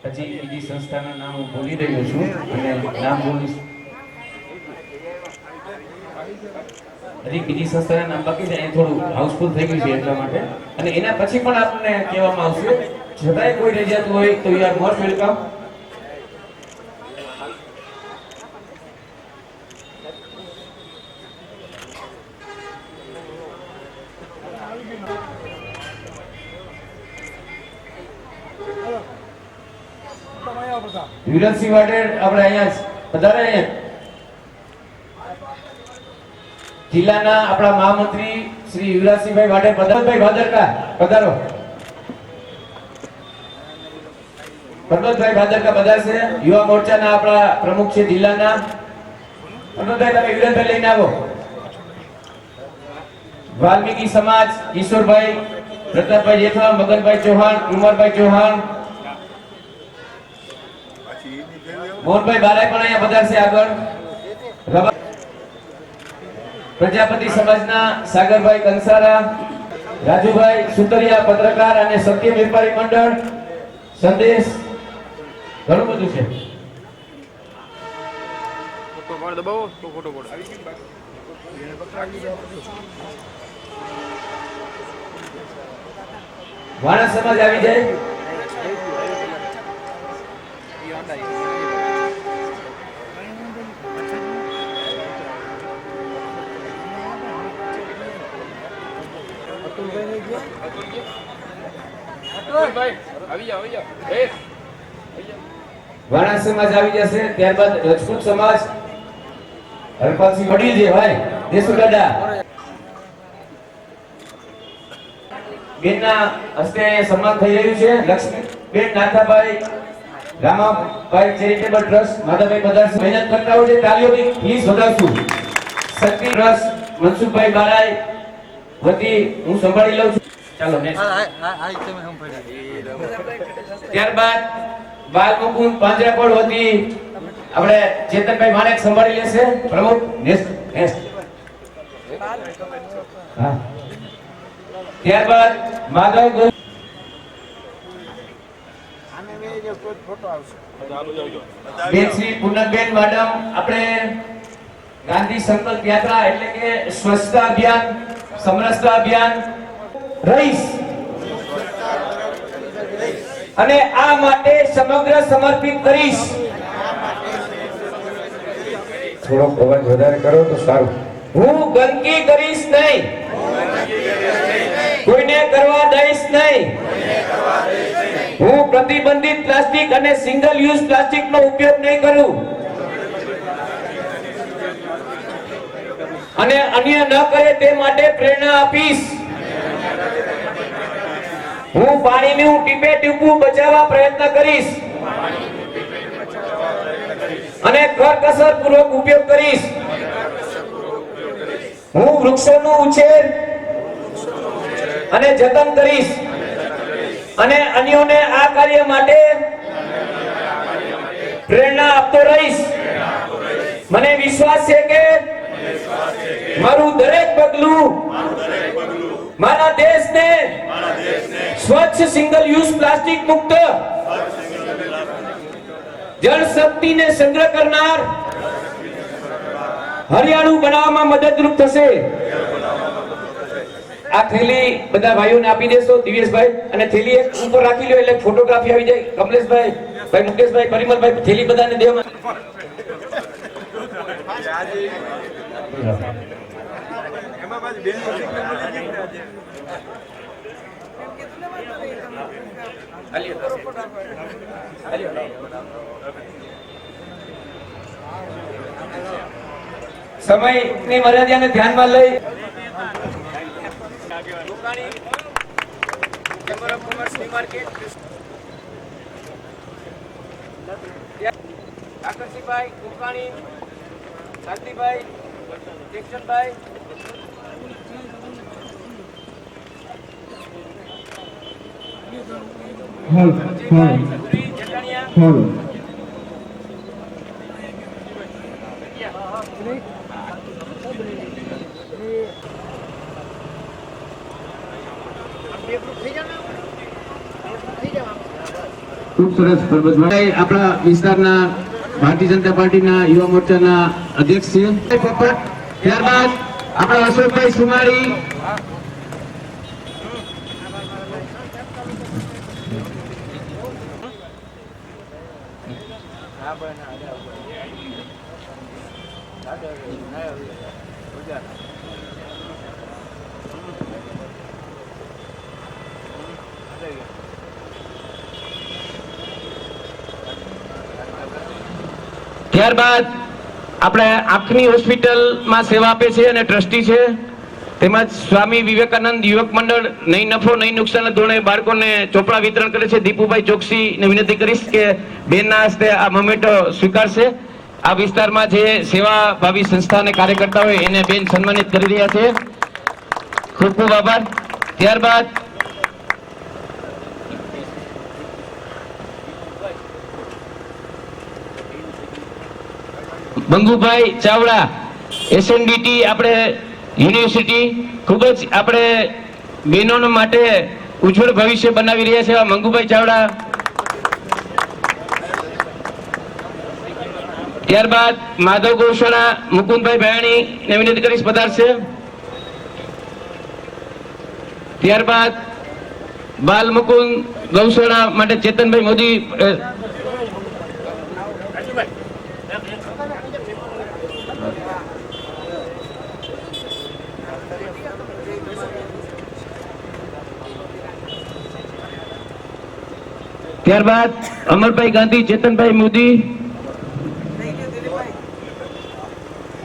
પછી બીજી સંસ્થાના નામ હું ભૂલી રહ્યો છું અને નામ બોલીશ. હજી બીજી સંસ્થાના નામ બાકી છે, અહીં થોડું હાઉસફુલ થઈ ગયું છે એટલા માટે, અને એના પછી પણ આપણને કહેવામાં આવશે. છતાંય કોઈ રહી જતું હોય તો you are most welcome. Yuvrajsinh Vader આપણે અહીંયા પધારે. જિલ્લાના આપણા મહામંત્રી શ્રી યુવરાજસિંહભાઈ વાડેર, પરબતભાઈ ભાદરકા પધારો. પરબતભાઈ ભાદરકા પધારશે. યુવા મોરચાના આપણા પ્રમુખ છે જિલ્લાના. પરબતભાઈ તમે યુવરાજભાઈ લઈને આવો. વાલ્મીકી સમાજ ઈશ્વરભાઈ, પ્રતાપભાઈ જેઠવા, મગનભાઈ ચૌહાણ, કુમારભાઈ ચૌહાણ, મોહનભાઈ બારાય પણ અહીંયા પધારશે. આગળ પ્રજાપતિ સમાજના સાગરભાઈ કંસારા, રાજુભાઈ સુતરિયા પત્રકાર અને સત્ય વેપારી મંડળ સંદેશ, ઘણું બધું છે. વાણસ સમાજ આવી જાય. વાણસ સમાજ આવી જશે. ત્યારબાદ રજપૂત સમાજ હરપાલસિંહ વડીલ છે ભાઈ દેસુ દાદા બેનના હસ્તે સન્માન થઈ રહ્યું છે. Laxmiben Nathabhai, Ramabhai charitable trust, Madhabhai પધારશે. મહેનત કરતા હોય છે, તાલીઓથી પ્લીઝ વધારશું. શક્તિ ટ્રસ્ટ મનસુખભાઈ બારાય વતી હું સંભાળી લઉં છું. ચાલો ત્યારબાદ બાલ મુકુંદ પાંજરાપોળ વતી આપણે ચેતનભાઈ માણેક સંભાળી લેશે. પ્રમુખ ત્યારબાદ માધવ બેન શ્રી પૂનમબેન મેડમ આપણે ગાંધી સંકલ્પ યાત્રા એટલે કે સ્વચ્છતા અભિયાન, સમરસતા અભિયાન રહીશ અને આ માટે સમગ્ર સમર્પિત કરીશ. થોડોક અવાજ વધારે કરો તો સારું. હું ગંદકી કરીશ નહીં, કોઈને કરવા દઈશ નહીં. હું પ્રતિબંધિત પ્લાસ્ટિક અને સિંગલ યુઝ પ્લાસ્ટિક નો ઉપયોગ નહીં કરું અને અન્ય ન કરે તે માટે પ્રેરણા આપીશ. હું પાણીનું ટીપે ટીપું બચાવવા પ્રયત્ન કરીશ અને કરકસર પૂર્વક ઉપયોગ કરીશ. હું વૃક્ષોનું ઉછેર અને જતન કરીશ અને અન્યોને આ કાર્ય માટે પ્રેરણા આપતો રહીશ. મને વિશ્વાસ છે કે મારું દરેક પગલું મારા દેશને સ્વચ્છ સિંગલ યુઝ પ્લાસ્ટિક મુક્ત જળ શક્તિને સંગ્રહ કરનાર હરિયાળું બનાવવામાં મદદરૂપ થશે. આ થેલી બધા ભાઈઓને આપી દેશો દિવેશભાઈ, અને થેલી એક ઉપર રાખી લો એટલે ફોટોગ્રાફી આવી જાય. કમલેશભાઈ, ભાઈ મુકેશભાઈ, પરિમલભાઈ, થેલી બધાને દેવામાં. સમયની મર્યાદાને ધ્યાનમાં લઈ આકર્ષિભાઈ, કુકાણી, શાંતિભાઈ, જેક્સનભાઈ, ખૂબ સરસ પરબતભાઈ આપણા વિસ્તારના ભારતીય જનતા પાર્ટીના યુવા મોરચાના અધ્યક્ષ છે. ત્યારબાદ આપણા અશોકભાઈ સુમારી, ત્યારબાદ આપણે આંખની હોસ્પિટલમાં સેવા આપે છે અને ટ્રસ્ટી છે, તેમજ સ્વામી વિવેકાનંદ યુવક મંડળ નહીં નફો નહીં નુકસાન ધોરણે બાળકોને ચોપડા વિતરણ કરે છે. દીપુભાઈ ચોકસીને વિનંતી કરીશ કે બેનના હસ્તે આ મોમેન્ટો સ્વીકારશે. આ વિસ્તારમાં જે સેવાભાવી સંસ્થા અને કાર્યકર્તા હોય એને બેન સન્માનિત કરી રહ્યા છે. ખૂબ ખૂબ આભાર. ત્યારબાદ બંગુભાઈ ચાવડા, એસએનડીટી આપણે યુનિવર્સિટી, ખૂબ જ આપણે બહેનો માટે ઉજ્જવળ ભવિષ્ય બનાવી રહ્યા છે મંગુભાઈ ચાવડા. ત્યારબાદ માધવ ગૌશાળા મુકુંદભાઈ ભયાણી ને વિનંતી કરીશ પધારશે. ત્યારબાદ બાલ મુકુંદ ગૌશાળા માટે ચેતનભાઈ મોદી. ત્યારબાદ અમરભાઈ ગાંધી, ચેતનભાઈ મોદી,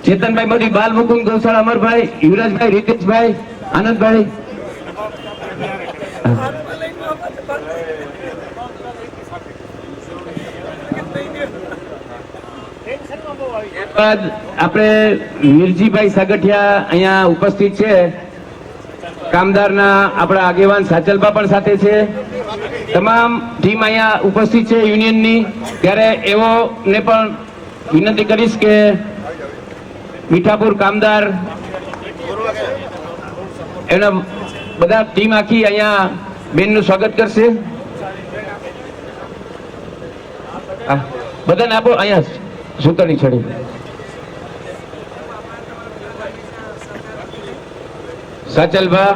ચેતનભાઈ મોદી, બાલ મુકુંદ ગૌશાળા અમરભાઈ, યુવરાજભાઈ, રીતેશભાઈ, આનંદભાઈ. ત્યારબાદ આપણે વીરજીભાઈ સાગઠિયા અહીંયા ઉપસ્થિત છે. કામદારના આપણા આગેવાન સાચલબા પણ સાથે છે. તમામ ટીમ અહીંયા ઉપસ્થિત છે યુનિયનની. ત્યારે એવો ને પણ વિનંતી કરીશ કે મીઠાપુર કામદાર એના બધા ટીમ આખી અહીંયા બેનનું સ્વાગત કરશે. બધાને આપો અહીંયા સૂતરની છડી. સાચલભા,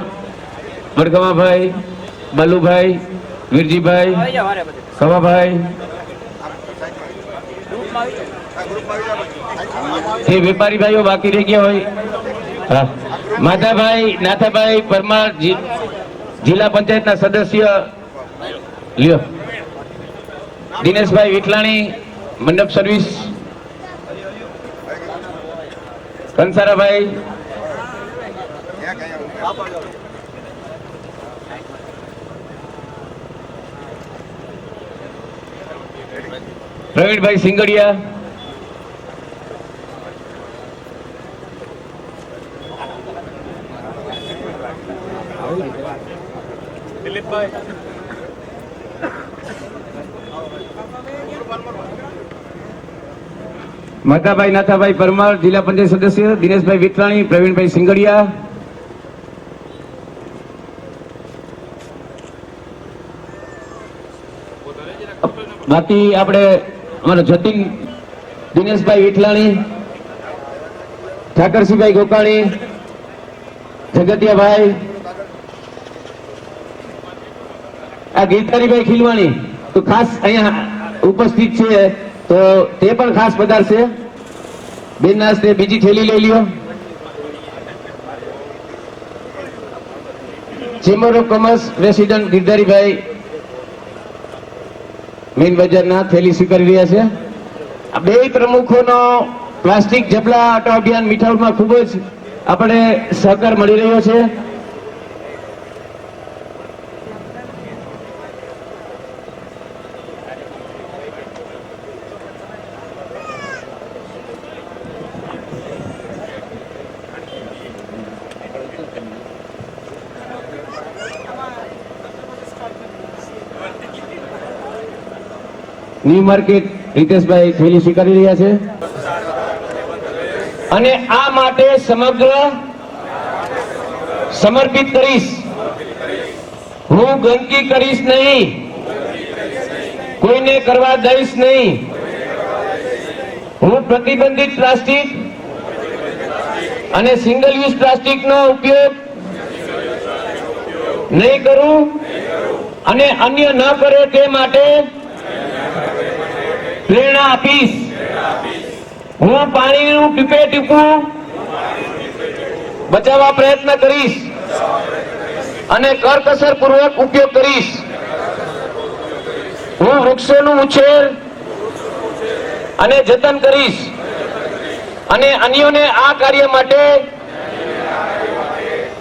વડગમાભાઈ, બાલુભાઈ, વીરજીભાઈ, કવાભાઈ, જે વેપારી ભાઈઓ બાકી રહી ગયા હોય, હા. માધાભાઈ નાથાભાઈ પરમાર જિલ્લા પંચાયતના સદસ્ય લ્યો. દિનેશભાઈ વિઠલાણી મંડપ સર્વિસ. કંસારાભાઈ, પ્રવીણભાઈ સિંગડિયા, માધાભાઈ નાથાભાઈ પરમાર જિલ્લા પંચાયત સદસ્ય, દિનેશભાઈ વિઠલાણી, પ્રવીણભાઈ સિંગડિયા. બાકી આપણે અમારા જતીન દિનેશભાઈ વિઠલાણી, ઠાકરસિંહભાઈ ગોકાણી, જગતિયાભાઈ, આ ગીતારીભાઈ ખીલવાણી તો ખાસ અહીંયા ઉપસ્થિત છે, તો તે પણ ખાસ પધારશે. બેન નાસ્તે બીજી થેલી લઈ લ્યો. Chamber of commerce president Girdharibhai main બજારના થેલી સ્વીકારી રહ્યા છે. આ બે પ્રમુખોનો પ્લાસ્ટિક જબલા હટાવ અભિયાન મીઠાઉમાં ખૂબ જ આપણે સહકાર મળી રહ્યો છે. ન્યુ માર્કેટ રિતેશભાઈ થેલી સ્વીકારી રહ્યા છે. અને આ માટે સમગ્ર સમર્પિત કરીશ. હું ગંદકી કરીશ નહીં, કોઈને કરવા દઈશ નહીં. હું પ્રતિબંધિત પ્લાસ્ટિક અને સિંગલ યુઝ પ્લાસ્ટિકનો ઉપયોગ નહીં કરું અને અન્ય ન કરે તે માટે પ્રેરણા આપીશ. હું પાણીનું ટીપે ટીપું બચાવવા પ્રયત્ન કરીશ અને કરકસર પૂર્વક ઉપયોગ કરીશ. હું વૃક્ષોનું ઉછેર અને જતન કરીશ અને અન્યોને આ કાર્ય માટે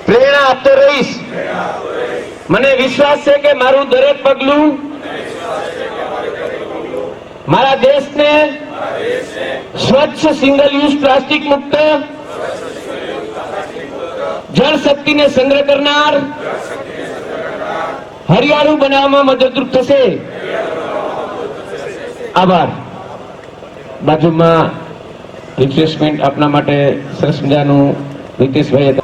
પ્રેરણા આપતો રહીશ. મને વિશ્વાસ છે કે મારું દરેક પગલું મારા દેશને સ્વચ્છ સિંગલ યુઝ પ્લાસ્ટિક મુક્ત, જળ શક્તિને સંગ્રહ કરનાર, હરિયાળું બનાવવામાં મદદરૂપ થશે. આભાર. બાજુમાં રિફ્રેશમેન્ટ આપના માટે સરસ મજાનું રીતેશભાઈ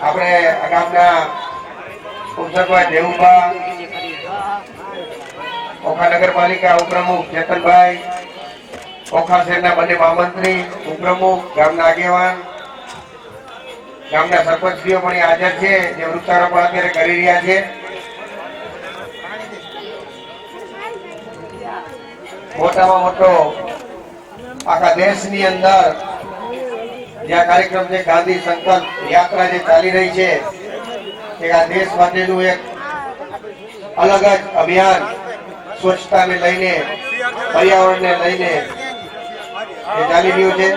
આપણે ગામના ઉપસરપંચ દેવુભા, ઓખા નગરપાલિકા ઉપપ્રમુખ ચેતનભાઈ, ઓખા શહેરના બંને મહામંત્રી, ઉપપ્રમુખ, ગામના આગેવાન, ગામના સરપંચશ્રીઓ પણ હાજર છે, જે વૃક્ષારોપણ અત્યારે કરી રહ્યા છે. મોટામાં મોટો આખા દેશની અંદર જે કાર્યક્રમ છે, ગાંધી સંકલ્પ યાત્રા જે ચાલી રહી છે, કે આ દેશ માટેનું એક અલગ જ અભિયાન સ્વચ્છતાને લઈને, પર્યાવરણને લઈને જે ચાલી રહ્યું છે.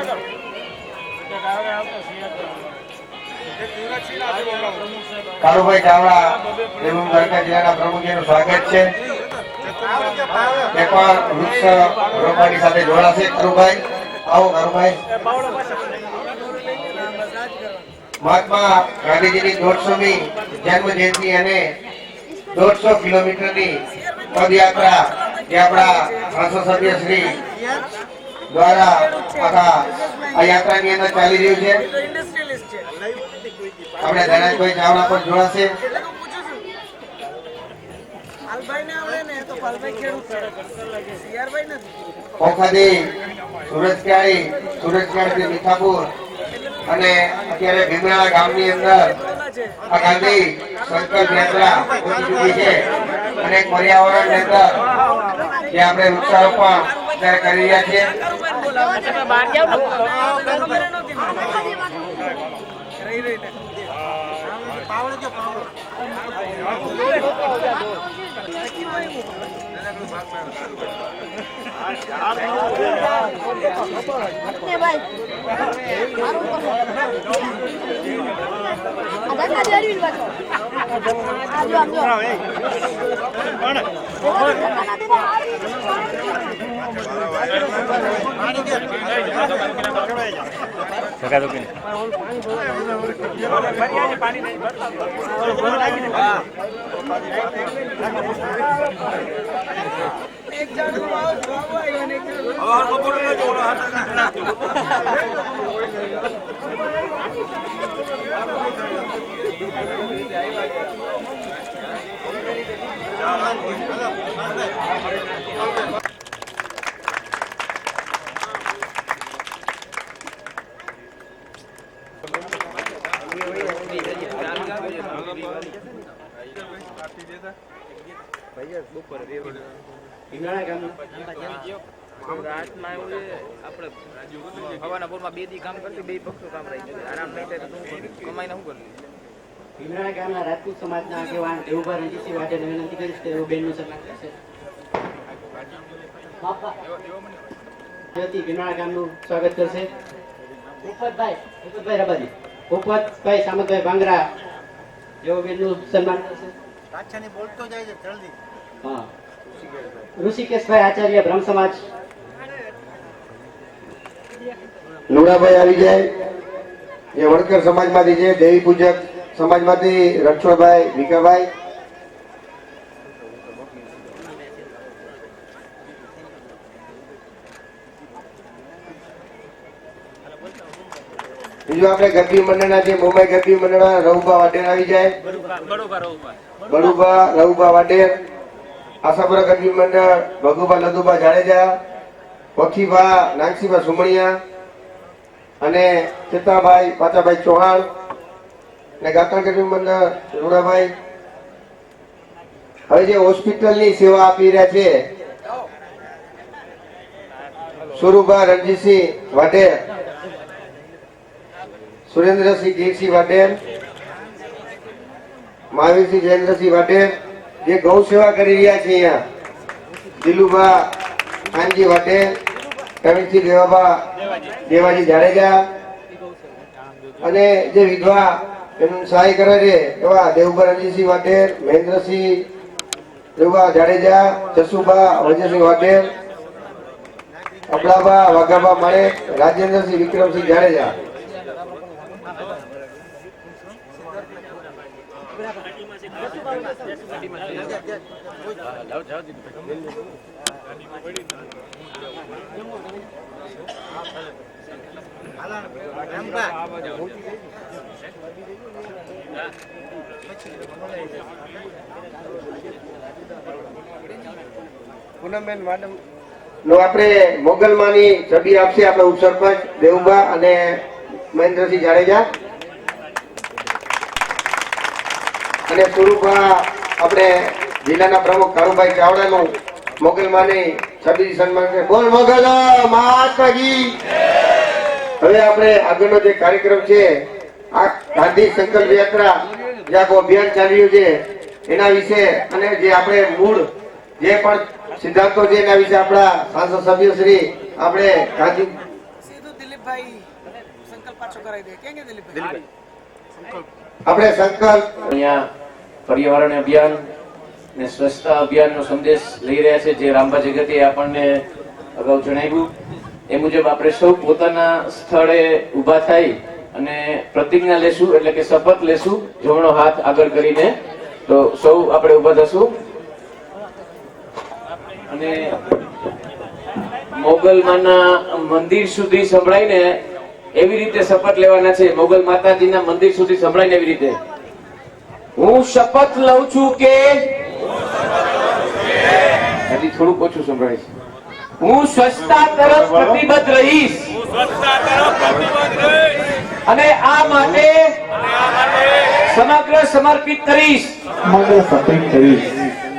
કાળુભાઈ ચાવડા દેવભૂમિ દ્વારકા જિલ્લાના પ્રમુખનું સ્વાગત છે. તે પણ વૃક્ષ રોપવાની સાથે જોડાશે. કાળુભાઈ આવો. કાળુભાઈ, મહાત્મા ગાંધીજીની 150મી જન્મ જયંતિ અને 150 કિલોમીટરની પદયાત્રા જે આપણા સંસદ સભ્ય શ્રી દ્વારા આખા આ યાત્રાની અંદર ચાલી રહ્યું છે. આપણે ધનંજયભાઈ ચાવડા પણ જોડાશે. ઓખાથી સુરજકાળી, સુરજકાળીથી મીઠાપુર અને અત્યારે ભીમરાળા ગામની અંદર આ ગાંધી સંકલ્પ યાત્રા પહોંચી ચૂકી છે અને પર્યાવરણ અંદર જે આપણે વૃક્ષારોપણ અત્યારે કરી રહ્યા છીએ. રાતમાં એવું છે આપણે હવાના પોરમાં 2 દી કામ કરતી 2 પક્ષો કામ રહી ગયું આરામ નહીં થાય તો શું કમાઈને શું કરવું. ભીમરાળા ગામના રાજપૂત સમાજના આગેવાન દેવુભા રણજીતસિંહ વાઢેરને વિનંતી કરીશ કે તેઓ બેનનું સન્માન કરશે. ભીમરાળા ગામનું સ્વાગત કરશે. પોપતભાઈ રબારી, પોપતભાઈ સામતભાઈ ભાંગરા જેઓ બેનનું સન્માન કરશે. હા, ઋષિકેશભાઈ આચાર્ય બ્રહ્મ સમાજ. લુણાભાઈ આવી જાય જે વણકર સમાજમાંથી છે. દેવી પૂજક સમાજમાંથી રણછોડભાઈ, ભીખાભાઈ. બીજું આપણે ગરબી મંડળના જે મુંબઈ ગરબી મંડળના રઘુભા વાઢેર આવી જાય. બળુભા રઘુભા વાઢેર. આશાપુરા ગરબી મંડળ ભગુભા લદુભા જાડેજા, વખીભા નાગસીભા સુમણિયા અને ચેતાભાઈ પાચાભાઈ ચૌહાણ અને ગાતણ ગરબી મંડળ રૂડાભાઈ. હવે જે હોસ્પિટલની સેવા આપી રહ્યા છે સુરુભા રણજીતસિંહ વાઢેર, સુરેન્દ્રસિંહ ગીરસિંહ વાઢેર, મહાવીરસિંહ જયેન્દ્રસિંહ વાઢેર જે ગૌ સેવા કરી રહ્યા છે. અહીંયા દિલુભા ખાનજી વાઢેર, કવિનસિંહ દેવાજી જાડેજા અને જે વિધવા એનું સહાય કરે છે એવા દેવુભા રણજીતસિંહ વાઢેર, મહેન્દ્રસિંહ દેવુભા જાડેજા, જસુભા વજયસિંહ વાઢેર, અબડાભા વાઘાભા માણેક, રાજેન્દ્રસિંહ વિક્રમસિંહ જાડેજા. પૂનમબેન મેડમ નો આપણે મોગલમાની છબી આપશે આપણે ઉપસરપંચ દેવુભા અને મહેન્દ્રસિંહ જાડેજા અને સ્વરૂપા આપણે જિલ્લાના પ્રમુખ કાળુભાઈ ચાવડાનું મોગલમાની છબી સન્માન છે. બોલ મોગલ મહાત્મા કી. હવે આપણે આગળનો જે કાર્યક્રમ છે આ ગાંધી સંકલ્પ યાત્રા જે આખું અભિયાન ચાલી રહ્યું છે એના વિશે અને જે આપણે મૂળ જે પણ સિદ્ધાંતો છે એના વિશે આપણા સાંસદ સભ્ય શ્રી આપણે ગાંધી આપણે સંકલ્પ અહીંયા પર્યાવરણ અભિયાન ને સ્વચ્છતા અભિયાનનો સંદેશ લઈ રહ્યા છે જે રામભા જગતે આપણને અગાઉ જણાવ્યું એ મુજબ આપણે સૌ પોતાના સ્થળે ઊભા થઈ અને પ્રતિજ્ઞા લેશું એટલે કે શપથ લેશું જમણો હાથ આગળ કરીને. તો સૌ આપણે ઊભા થશું અને મોગલમાના મંદિર સુધી સંભળાઈને એવી રીતે શપથ લેવાના છે. મોગલ માતાજીના મંદિર સુધી સંભળાઈને એવી રીતે હું શપથ લઉં છું કે હજી થોડુંક ઓછું સંભળાય છે. હું સ્વચ્છતા તરફ પ્રતિબદ્ધ રહીશ. અને આ માટે સમગ્ર સમર્પિત કરીશ.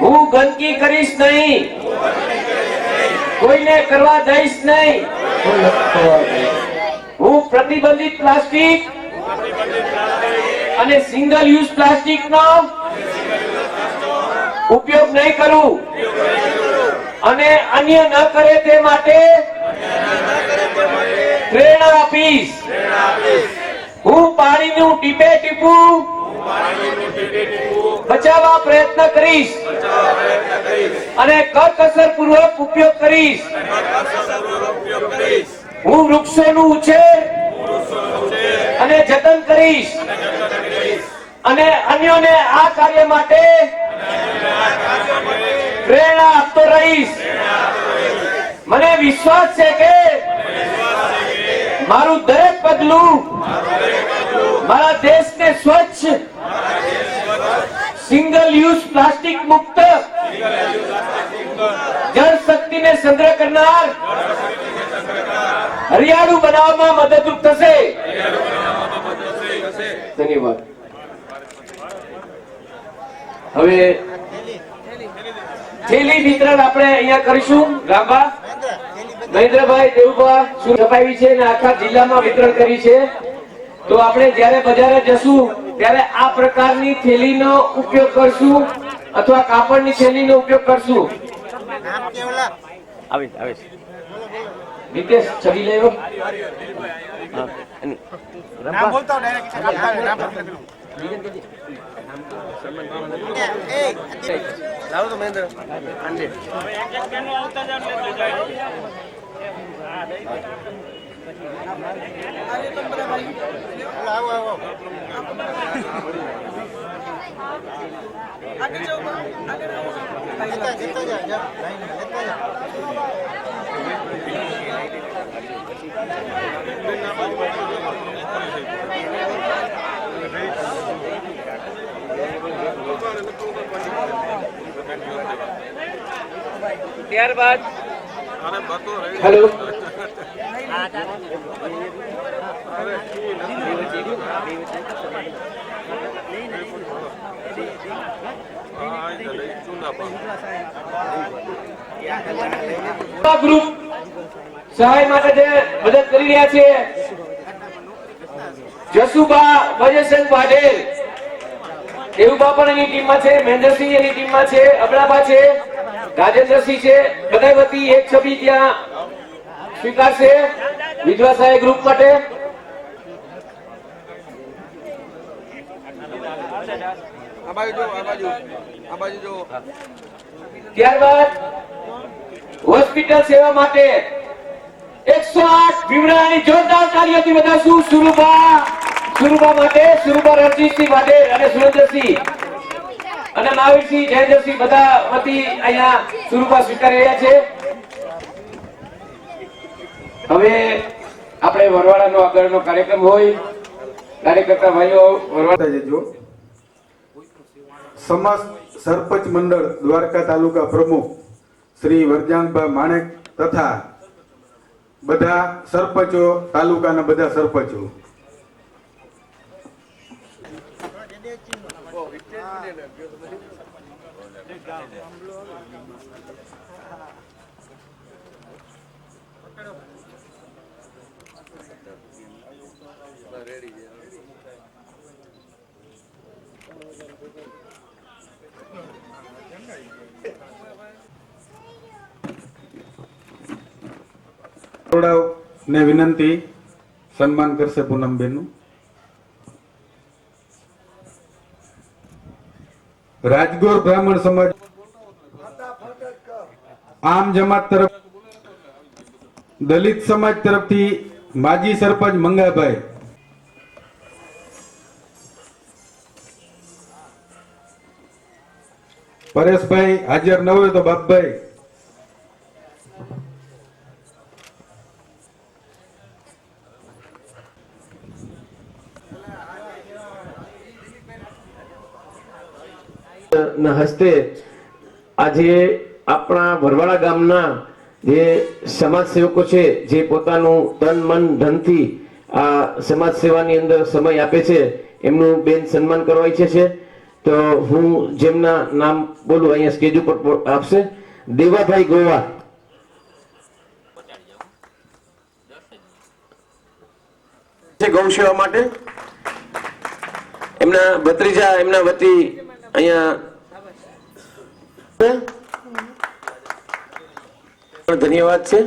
હું ગંદકી કરીશ નહીં, કોઈને કરવા દઈશ નહીં. હું પ્રતિબંધિત પ્લાસ્ટિક અને સિંગલ યુઝ પ્લાસ્ટિક નો ઉપયોગ નહીં કરું અને અન્ય ન કરે તે માટે પ્રેરણા આપીશ. હું પાણીનું ટીપે ટીપું બચાવવા પ્રયત્ન કરીશ અને કરકસર પૂર્વક ઉપયોગ કરીશ. હું વૃક્ષોનું ઉછેર અને જતન કરીશ અને અન્યોને આ કાર્ય માટે પ્રેરણા આપતો રહીશ. મને વિશ્વાસ છે કે મારું દરેક પગલું મારા દેશને સ્વચ્છ, સિંગલ યુઝ પ્લાસ્ટિક મુક્ત, જળ શક્તિને સંગ્રહ કરનાર, હરિયાળું બનાવવામાં મદદરૂપ થશે. ધન્યવાદ. હવે થેલી વિતરણ આપણે અહીંયા કરીશું. રામબા, મહેન્દ્રભાઈ, દેવુભા શું છપાવી છે અને આખા જિલ્લામાં વિતરણ કરી છે. તો આપણે જ્યારે બજારે જશું ત્યારે આ પ્રકારની થેલીનો ઉપયોગ કરશું અથવા કાપડની થેલીનો ઉપયોગ કરશું. આવે આવે છે રીતેશ છબી લેવો. ત્યારબાદ હેલો ગ્રુપ સહાય માટે જે મદદ કરી રહ્યા છે જસુબા વજયસંગ પાટેલ, દેવુબા પણ એની ટીમમાં છે, મહેન્દ્રસિંહ એની ટીમમાં છે, અબડાબા છે, રાજેન્દ્રસિંહ છે. બધા વતી એક છબી ત્યાં સ્વીકારશે વિધવા સહાય ગ્રુપ માટે. ત્યારબાદ હોસ્પિટલ સેવા માટે 108 ભીમરાની જોરદાર તાળીઓથી વધારશું. સુરુબા માટે, સુરુબા રણજીતસિંહ માટે અને સુરેન્દ્રસિંહ અને મહાવીરસિંહ, જયેન્દ્રસિંહ બધા વતી અહીંયા સુરુબા સ્વીકારી રહ્યા છે. હવે આપણે વરવાડાનો આગળનો કાર્યક્રમ હોય, કાર્યકર્તા ભાઈઓ વરવાડા જજો. સમસ્ત સરપંચ મંડળ દ્વારકા તાલુકા પ્રમુખ શ્રી વરજાંગભા માણેક તથા બધા સરપંચો, તાલુકાના બધા સરપંચો, ને વિનંતી સન્માન કરશે પૂનમબેનનું. રાજગોર બ્રાહ્મણ સમાજ આમ જમાત તરફ, દલિત સમાજ તરફથી માજી સરપંચ મંગાભાઈ, પરેશભાઈ હાજર ન હોય તો બાપભાઈ, ના હસ્તે આજે આપણા વરવાડા ગામના જે સમાજ સેવકો છે જે પોતાનું તન મન ધનથી આ સમાજ સેવાની અંદર સમય આપે છે એમનું બેન સન્માન કરવા ઈચ્છે છે. તો હું જેમના નામ બોલું અહીંયા સ્ટેજ ઉપર આપશે. દેવાભાઈ ગોવા, ગૌ સેવા માટે એમના ભત્રીજા એમના વતી અહીંયા ધન્યવાદ છે.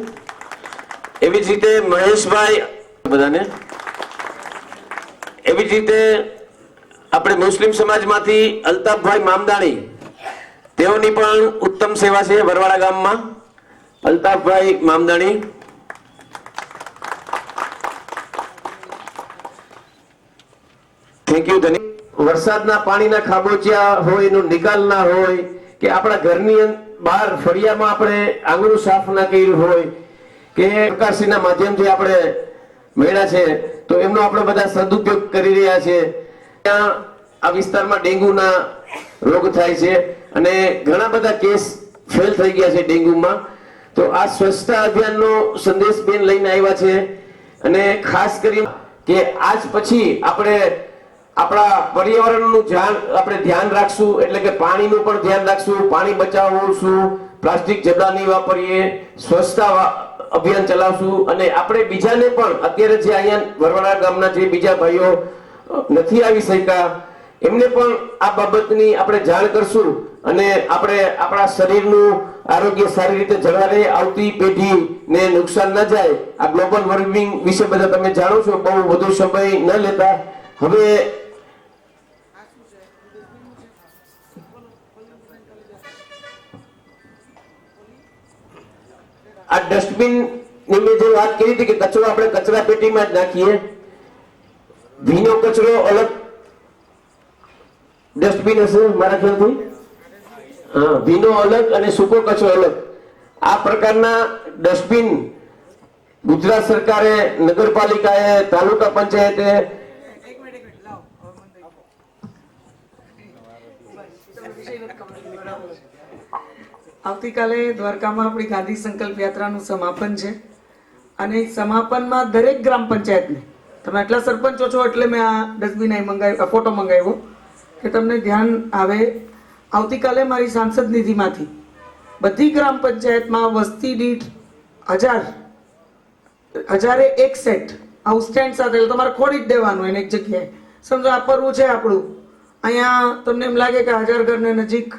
એવી જ રીતે મહેશભાઈ બધાને, એવી જ રીતે આપણે મુસ્લિમ સમાજમાંથી અલ્તાફભાઈ મામદાણી, તેઓની પણ ઉત્તમ સેવા છે વરવાડા ગામમાં. અલ્તાફભાઈ મામદાણી, થેન્ક યુ. વરસાદના પાણીના ખાબોચિયા હોય, એનો નિકાલ ના હોય, કે આપણા ઘરની બહાર ફળિયામાં આપણે આંગણું સાફ ના કર્યું હોય, કે પ્રકાશના માધ્યમથી આપણે મેળા છે તો એમનો આપણે બધા સદુપયોગ કરી રહ્યા છે. ત્યાં આ વિસ્તારમાં ડેન્ગ્યુના રોગ થાય છે અને ઘણા બધા કેસ ફેલ થઈ ગયા છે ડેન્ગ્યુમાં. તો આ સ્વચ્છતા અભિયાનનો સંદેશ બેન લઈને આવ્યા છે અને ખાસ કરીને કે આજ પછી આપણે આપણા પર્યાવરણનું આપણે ધ્યાન રાખશું, એટલે કે પાણીનું પણ ધ્યાન રાખશું, પાણી બચાવશું, પ્લાસ્ટિક જબડા નહીં વાપરીએ, સ્વચ્છતા અભિયાન ચલાવશું અને આપણે બીજાને પણ અત્યારે જે અહીંયા વરવાડા ગામના જે બીજા ભાઈઓ નથી આવી શક્યા એમને પણ આ બાબતની આપણે જાણ કરશું અને આપણે આપણા શરીરનું આરોગ્ય સારી રીતે જળવાય, આવતી પેઢીને નુકસાન ન જાય. આ ગ્લોબલ વોર્મિંગ વિશે બધા તમે જાણો છો. બહુ વધુ સમય ન લેતા હવે આ ડસ્ટબિન ની મેં જે વાત કરી હતી કે કચરો આપણે કચરા પેટીમાં જ નાખીએ, ભીનો કચરો અલગ ડસ્ટબિન હશે મારા ખ્યાલથી, હા, ભીનો અલગ અને સૂકો કચરો અલગ. આ પ્રકારના ડસ્ટબિન ગુજરાત સરકારે, નગરપાલિકાએ, તાલુકા પંચાયતે આવતીકાલે દ્વારકામાં આપણી ગાંધી સંકલ્પ યાત્રાનું સમાપન છે અને સમાપનમાં દરેક ગ્રામ પંચાયતને, તમે આટલા સરપંચો છો એટલે મેં આ ડસ્ટબિન મંગાવ્યો, ફોટો મંગાવ્યો કે તમને ધ્યાન આવે. આવતીકાલે મારી સાંસદ નિધિમાંથી બધી ગ્રામ પંચાયતમાં વસ્તી દીઠ 1000 એક સેટ આવું સ્ટેન્ડ સાથે તમારે ખોડી જ દેવાનું એને એક જગ્યાએ. સમજો આ પરવું છે આપણું, અહીંયા તમને એમ લાગે કે 1000 ઘરને નજીક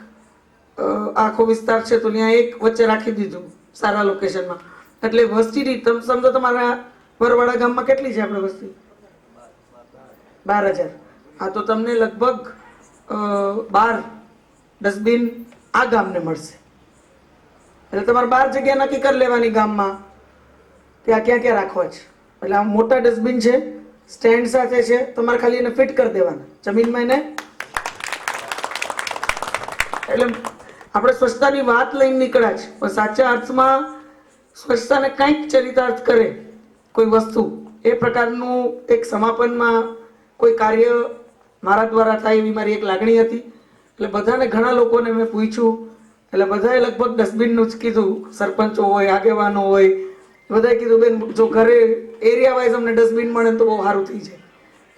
આખો વિસ્તાર છે તો ત્યાં એક વચ્ચે રાખી દીધું સારા લોકેશનમાં. એટલે વસ્તી દીઠ તમે સમજો તમારા વરવાડા ગામમાં કેટલી છે આપણે વસ્તી? 12000. આ તો તમને લગભગ 12 ડસ્ટબિન આ ગામને મળશે. એટલે તમારે 12 જગ્યા નક્કી કરી લેવાની ગામમાં ત્યાં ક્યાં ક્યાં રાખવા છે. એટલે આ મોટા ડસ્ટબિન છે, સ્ટેન્ડ સાથે છે, તમારે ખાલી એને ફિટ કરી દેવાના જમીનમાં એને. એટલે આપણે સ્વચ્છતાની વાત લઈને નીકળ્યા છે પણ સાચા અર્થમાં સ્વચ્છતાને કંઈક ચરિતાર્થ કરે કોઈ વસ્તુ, એ પ્રકારનું એક સમાપનમાં કોઈ કાર્ય મારા દ્વારા થાય એવી મારી એક લાગણી હતી. એટલે બધાને, ઘણા લોકોને મેં પૂછ્યું એટલે બધાએ લગભગ ડસ્ટબિનનું જ કીધું. સરપંચો હોય, આગેવાનો હોય, બધાએ કીધું બેન જો ઘરે એરિયા વાઇઝ અમને ડસ્ટબિન મળે તો બહુ સારું થઈ જાય.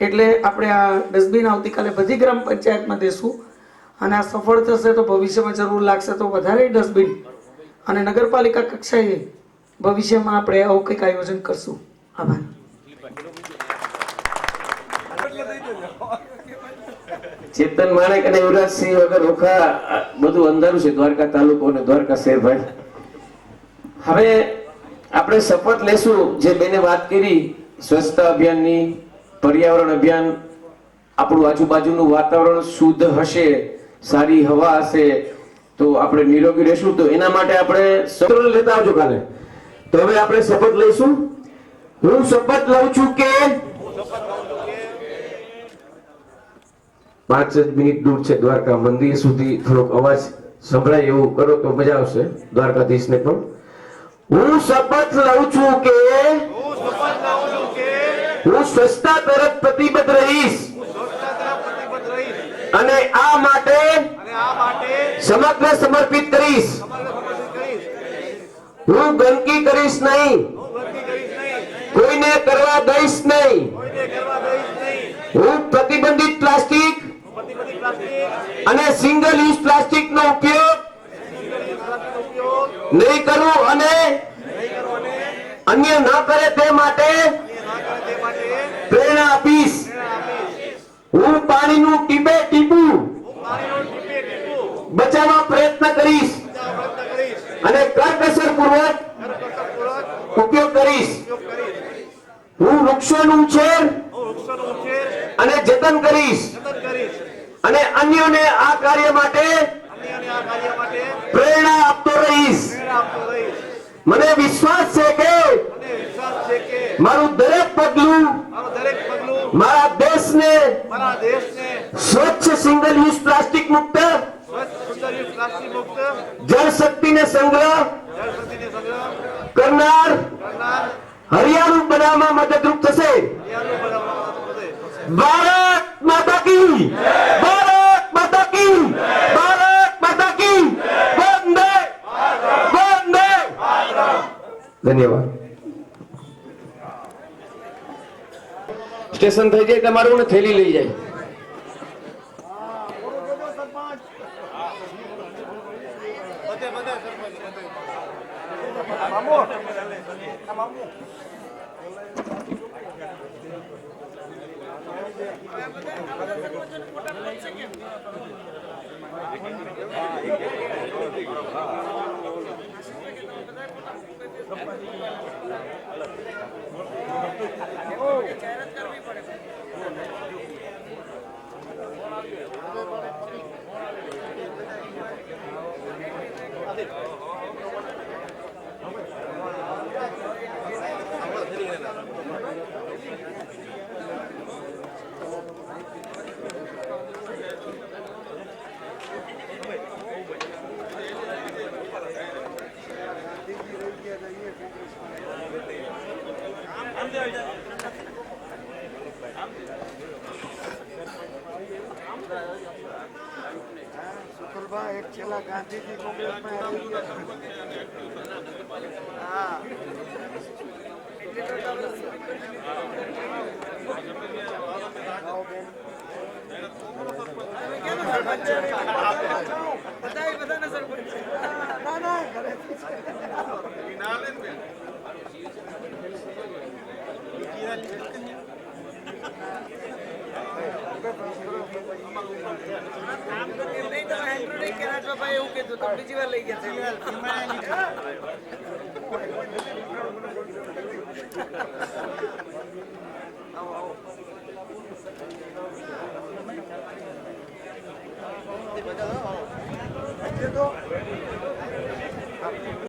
એટલે આપણે આ ડસ્ટબિન આવતીકાલે બધી ગ્રામ પંચાયતમાં દેશું અને આ સફળ થશે તો ભવિષ્યમાં જરૂર લાગશે તો વધારે ડસ્ટબિન અને નગરપાલિકા કક્ષાએ ભવિષ્યમાં આપણે આવું કંઈક આયોજન કરશું. આભાર. ચેતન માણેક અને યુવરાજસિંહ વગર ઓખા બધું અંધારું છે દ્વારકા તાલુકો અને દ્વારકા શહેર. ભાઈ હવે આપણે શપથ લેશું જે બેને વાત કરી સ્વચ્છતા અભિયાનની, પર્યાવરણ અભિયાન, આપણું આજુબાજુનું વાતાવરણ શુદ્ધ હશે, સારી હવા હશે તો આપણે નિરોગી રહેશું. તો એના માટે આપણે શપથ લેતા આવજો કાલે. તો હવે આપણે શપથ લઈશું. હું શપથ લઉં છું કે 5 મિનિટ દૂર છે દ્વારકા મંદિર સુધી, થોડોક અવાજ સંભળાય એવું કરો તો મજા આવશે દ્વારકાધીશને પણ. હું શપથ લઉં છું કે હું સ્વચ્છતા તરફ પ્રતિબદ્ધ રહીશ અને આ માટે સમગ્ર સમર્પિત કરીશ. હું ગંદકી કરીશ નહીં, કોઈને કરવા દઈશ નહીં. હું પ્રતિબંધિત પ્લાસ્ટિક અને સિંગલ યુઝ પ્લાસ્ટિક નો ઉપયોગ નહીં કરું અને અન્ય ન કરે તે માટે પ્રેરણા આપીશ. હું પાણીનું ટીપે ટીપું બચાવવા પ્રયત્ન કરીશ અને કરકસર પૂર્વક ઉપયોગ કરીશ. હું વૃક્ષોનું ઉછેર અને જતન કરીશ અને અન્યોને આ કાર્ય માટે પ્રેરણા આપતો રહીશ. મને વિશ્વાસ છે કે મારું દરેક પગલું મારા દેશને સ્વચ્છ સિંગલ યુઝ પ્લાસ્ટિક મુક્ત જળ શક્તિને સંગ્રહ કરનાર હરિયાળું બનાવવામાં મદદરૂપ થશે. ભારત માતા કી, ભારત માતા કી, ભારત માતા કી, વંદે વંદે. ધન્યવાદ. સ્ટેશન થઈ જાય તમારું ને થેલી લઈ જાય. એક છેલ્લા ગાંધીજી કોંગ્રેસમાં આવી એવું કીધું તો બીજી વાર લઈ ગયા